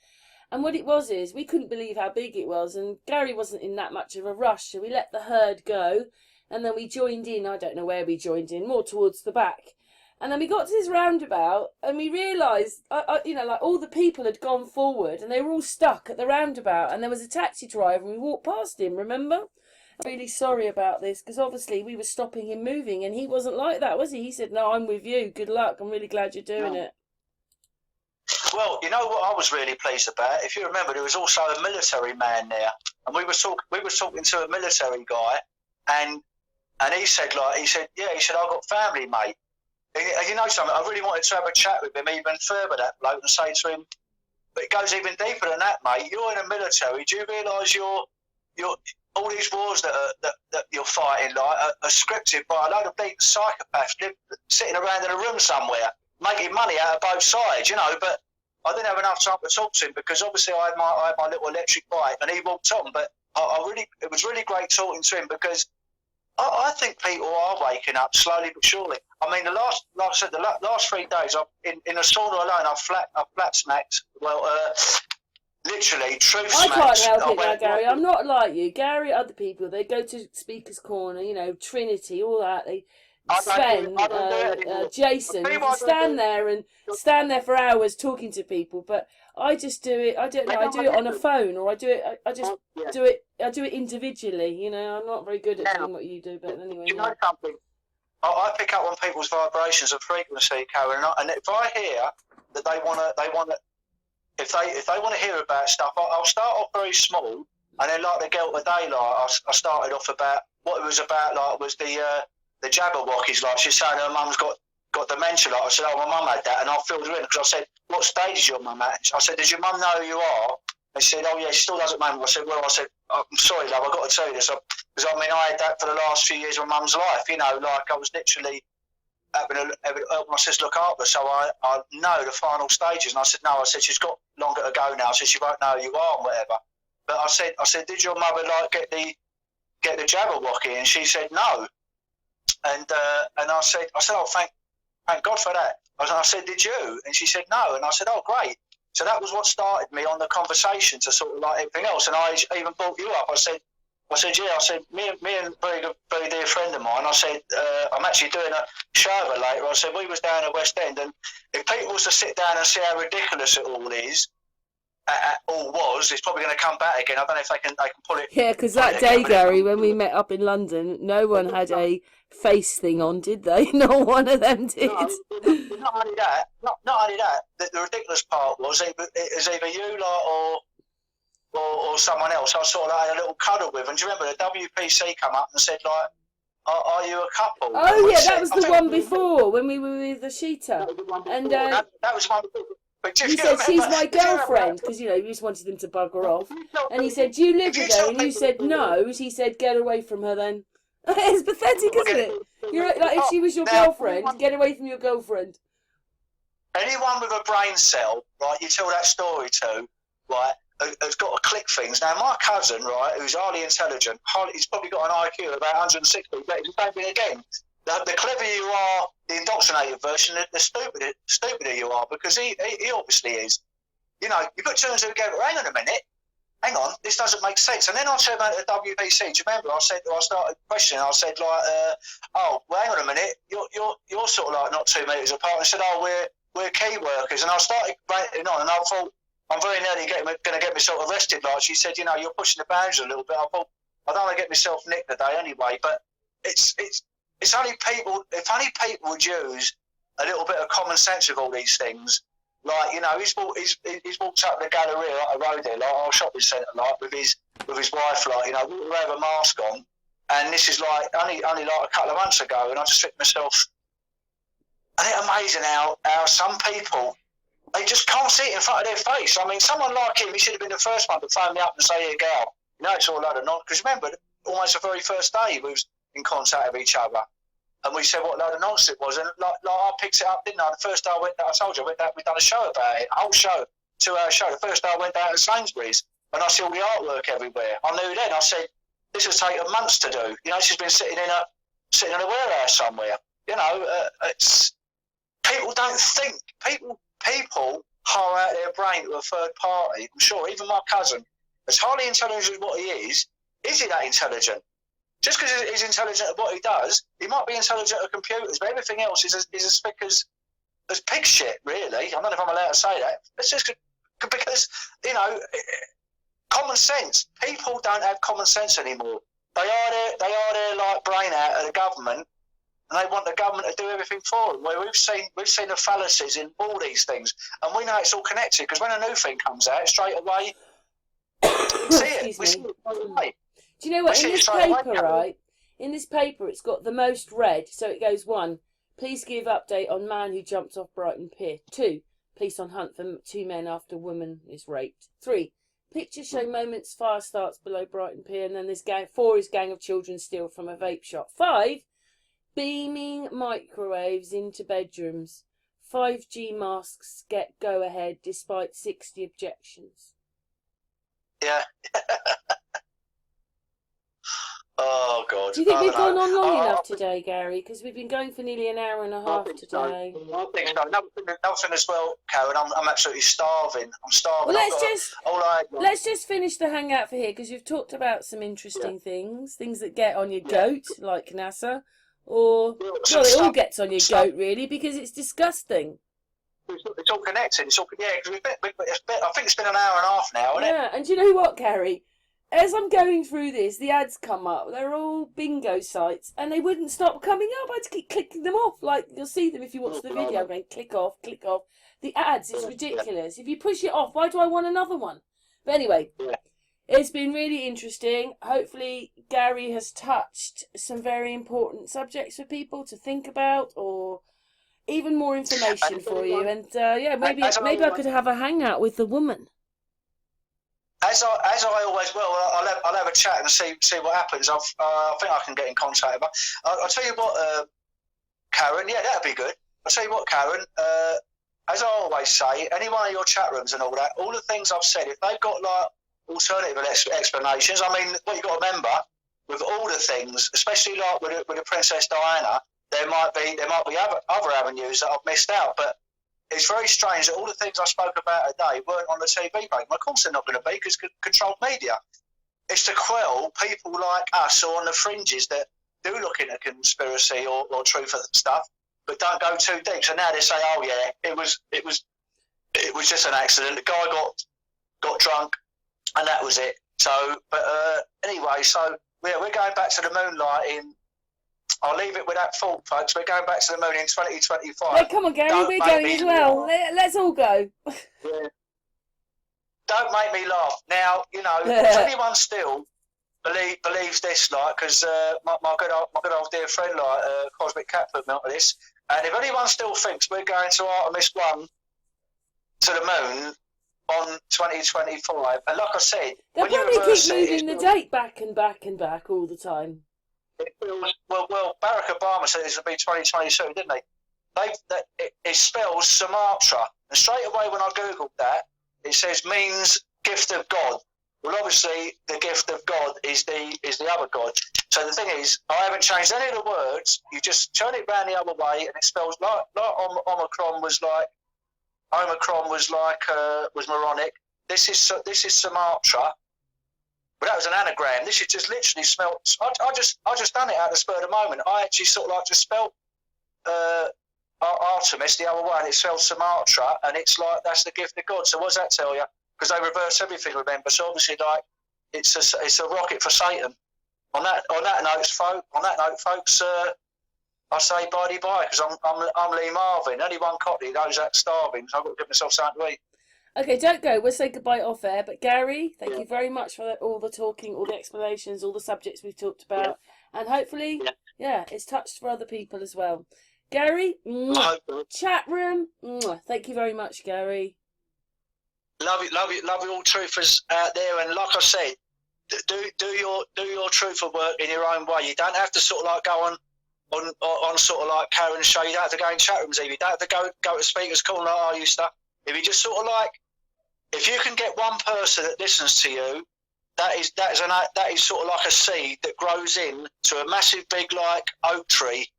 And what it was is we couldn't believe how big it was, and Gary wasn't in that much of a rush, so we let the herd go, and then we joined in. I don't know where we joined in, more towards the back. And then we got to this roundabout, and we realised, all the people had gone forward, and they were all stuck at the roundabout, and there was a taxi driver, and we walked past him, remember? I'm really sorry about this, because obviously we were stopping him moving, and he wasn't like that, was he? He said, "No, I'm with you. Good luck. I'm really glad you're doing it." Well, you know what I was really pleased about? If you remember, there was also a military man there, and we were talking to a military guy, and he said, I've got family, mate. And you know something, I really wanted to have a chat with him even further, that bloke, and say to him, but it goes even deeper than that, mate. You're in the military. Do you realise you're all these wars that you're fighting are scripted by a load of bleeding psychopaths sitting around in a room somewhere, making money out of both sides, But I didn't have enough time to talk to him because obviously I had my little electric bike and he walked on. But it was really great talking to him because I think people are waking up slowly but surely. I mean, the last 3 days, in a sauna alone, I've flat smacked. Well, literally truth I smacks. can't help it now, Gary. I'm not like you. Gary, other people, they go to Speaker's Corner, you know, Trinity, all that. Sven, I don't do it anymore. Jason, you can stand there for hours talking to people, but I just do it. I don't know. I do it on a phone, or I do it. I just do it. I do it individually. You know, I'm not very good at doing what you do, but anyway. You know something? I pick up on people's vibrations and frequency, Karen, and if I hear that they want to, if they want to hear about stuff, I'll start off very small, and then like the girl today, like I started off about what it was about, like was the Jabberwockies, like she's saying her mum's got dementia, like I said, oh, my mum had that, and I filled her in because I said, what stage is your mum at? I said, does your mum know who you are? They said, oh yeah, she still doesn't know me. I said, well, I'm sorry, love, I've got to tell you this, because I mean, I had that for the last few years of my mum's life, you know, like I was literally having my sister look after her, so I know the final stages. And I said, no, I said, she's got longer to go now. I said, she won't know who you are and whatever. But I said, did your mother like get the Jabberwocky? And she said, no. And I said, oh, thank God for that. I said, did you? And she said, no. And I said, oh, great. So that was what started me on the conversation to sort of like everything else. And I even brought you up. I said, yeah. I said, me and a very dear friend of mine. I said, I'm actually doing a show of it later. I said, we was down at West End, and if people was to sit down and see how ridiculous it all is, it's probably going to come back again. I don't know if they can pull it. Yeah, because that day, Gary, when we met up in London, no one had a face thing on, did they? Not one of them did. No, not only that. Not only that. The ridiculous part was it was either you lot or someone else. I sort of had a little cuddle with, and do you remember the WPC come up and said like, "Are you a couple?" Oh yeah, that was the one before when we were with the Sheeta, and that was one. He said, she's my girlfriend, because, you know, you just wanted them to bugger off. And he said, do you live with her? And you said, no. He said, get away from her then. It's pathetic, isn't it? You're like, if she was your girlfriend, get away from your girlfriend. Anyone with a brain cell, right, you tell that story to, right, has got to click things. Now, my cousin, right, who's highly intelligent, he's probably got an IQ of about 160, but he's the same thing again. The clever you are, the indoctrinated version, the stupider you are, because he obviously is. You know, you put two and two together, hang on a minute, hang on, this doesn't make sense. And then I turned around to the WPC, do you remember? I started questioning, I said, like, oh, well, hang on a minute, you're sort of like not 2 meters apart. And I said, oh, we're key workers. And I started ranting on, and I thought, I'm very nearly going to get myself arrested. Like she said, you know, you're pushing the boundaries a little bit. I thought, I don't want to get myself nicked today anyway, but it's only people. If only people would use a little bit of common sense with all these things. Like, you know, he's walked up the gallery like a road there, like our shopping centre, like with his wife, like, you know, we have a mask on, and this is like only like a couple of months ago, and I just think to myself, isn't it amazing how some people, they just can't see it in front of their face. I mean, someone like him, he should have been the first one to phone me up and say, "Here, girl, you know, it's all a load of nonsense." Because remember, almost the very first day we was in contact with each other, and we said what a load of nonsense it was, and like I picked it up, didn't I? The first day I went down, I told you, I went down, we'd done a show about it, a whole show, 2-hour show. The first day I went down to Sainsbury's, and I see all the artwork everywhere. I knew then. I said, this has taken months to do. You know, she's been sitting in a warehouse somewhere. You know, it's people don't think. People hire out their brain to a third party. I'm sure even my cousin, as highly intelligent as what he is he that intelligent? Just because he's intelligent at what he does, he might be intelligent at computers, but everything else is as thick as pig shit, really. I don't know if I'm allowed to say that. It's just because, you know, common sense. People don't have common sense anymore. They are their like brain out of the government, and they want the government to do everything for them. Where we've seen the fallacies in all these things, and we know it's all connected because when a new thing comes out, straight away, see it. We see it straight away. Do you know what? In this paper, right? In this paper, it's got the most read. So it goes 1. Please give update on man who jumped off Brighton Pier. 2. Police on hunt for 2 men after woman is raped. 3. Pictures show moments fire starts below Brighton Pier, and then this gang. 4 is gang of children steal from a vape shop. 5. Beaming microwaves into bedrooms. 5G masks get go ahead despite 60 objections. Yeah. Oh God. Do you think I we've don't gone on know. long enough today, Gary? Because we've been going for nearly an hour and a I half think today. so. I think so. Another thing as well, Karen. I'm absolutely starving. I'm starving. Well, I've got all I. let's just finish the hangout for here, because you've talked about some interesting things that get on your goat, like NASA, or well, it all gets on your goat really, because it's disgusting. It's all connected. It's all because I think it's been an hour and a half now, isn't it? Yeah, and do you know what, Gary? As I'm going through this, the ads come up. They're all bingo sites, and they wouldn't stop coming up. I had to keep clicking them off. Like, you'll see them if you watch the video. I'm going, click off, click off. The ads, it's ridiculous. If you push it off, why do I want another one? But anyway, it's been really interesting. Hopefully, Gary has touched some very important subjects for people to think about, or even more information for you. And maybe I could have a hangout with the woman. As I always will, I'll have a chat and see what happens. I think I can get in contact with her. I'll tell you what, Karen. Yeah, that'd be good. I'll tell you what, Karen. As I always say, any one of your chat rooms and all that, all the things I've said, if they've got like alternative explanations, I mean, what you got to remember with all the things, especially like with the Princess Diana, there might be other avenues that I've missed out, but. It's very strange that all the things I spoke about today weren't on the TV program. Of course they're not going to be, because controlled media. It's to quell people like us or on the fringes that do look into conspiracy or truth and stuff, but don't go too deep. So now they say, oh yeah, it was just an accident. The guy got drunk and that was it. So, but anyway, so we're going back to the moonlight I'll leave it with that thought, folks. We're going back to the moon in 2025. Yeah, come on, Gary, we're going as well. Let's all go. Yeah. Don't make me laugh. Now, you know, if anyone still believes this, like, because my good old dear friend, like, Cosmic Cat put me onto this, and if anyone still thinks we're going to Artemis 1 to the moon on 2025, and like I said, they'll probably keep moving the date back and back and back all the time. It feels, well, Barack Obama said this would be 2022, didn't he? It spells Sumatra, and straight away when I googled that, it says means gift of God. Well, obviously the gift of God is the other God. So the thing is, I haven't changed any of the words. You just turn it round the other way, and it spells like Omicron was moronic. This is Sumatra. But that was an anagram. This is just literally spelt. I just done it out of the spur of the moment. I actually sort of like just spelt Artemis the other way, and it spells Sumatra, and it's like that's the gift of God. So what does that tell you? Because they reverse everything, remember. So obviously, like it's a rocket for Satan. On that note, folks, I say bye because I'm Lee Marvin. Only one copy. Those that starving. So I've got to give myself something to eat. Okay, don't go. We'll say goodbye off air. But Gary, thank you very much for all the talking, all the explanations, all the subjects we've talked about. And hopefully, it's touched for other people as well. Gary, chat room, thank you very much, Gary. Love you all truthers out there. And like I said, do your truthful work in your own way. You don't have to sort of like go on sort of like Karen's show. You don't have to go in chat rooms either. You don't have to go to speakers calling like I used to. If you just sort of like, if you can get one person that listens to you, that is sort of like a seed that grows into a massive big like oak tree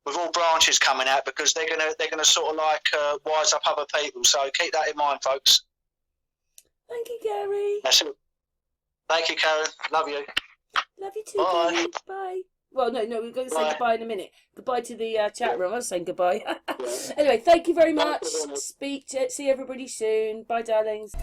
with all branches coming out, because they're gonna sort of like wise up other people. So keep that in mind, folks. Thank you, Gary. That's it. Thank you, Karen. Love you. Love you too, Gary. Bye. Well, no, we're going to say goodbye in a minute. Goodbye to the chat room. I was saying goodbye. Anyway, thank you very much. See everybody soon. Bye, darlings.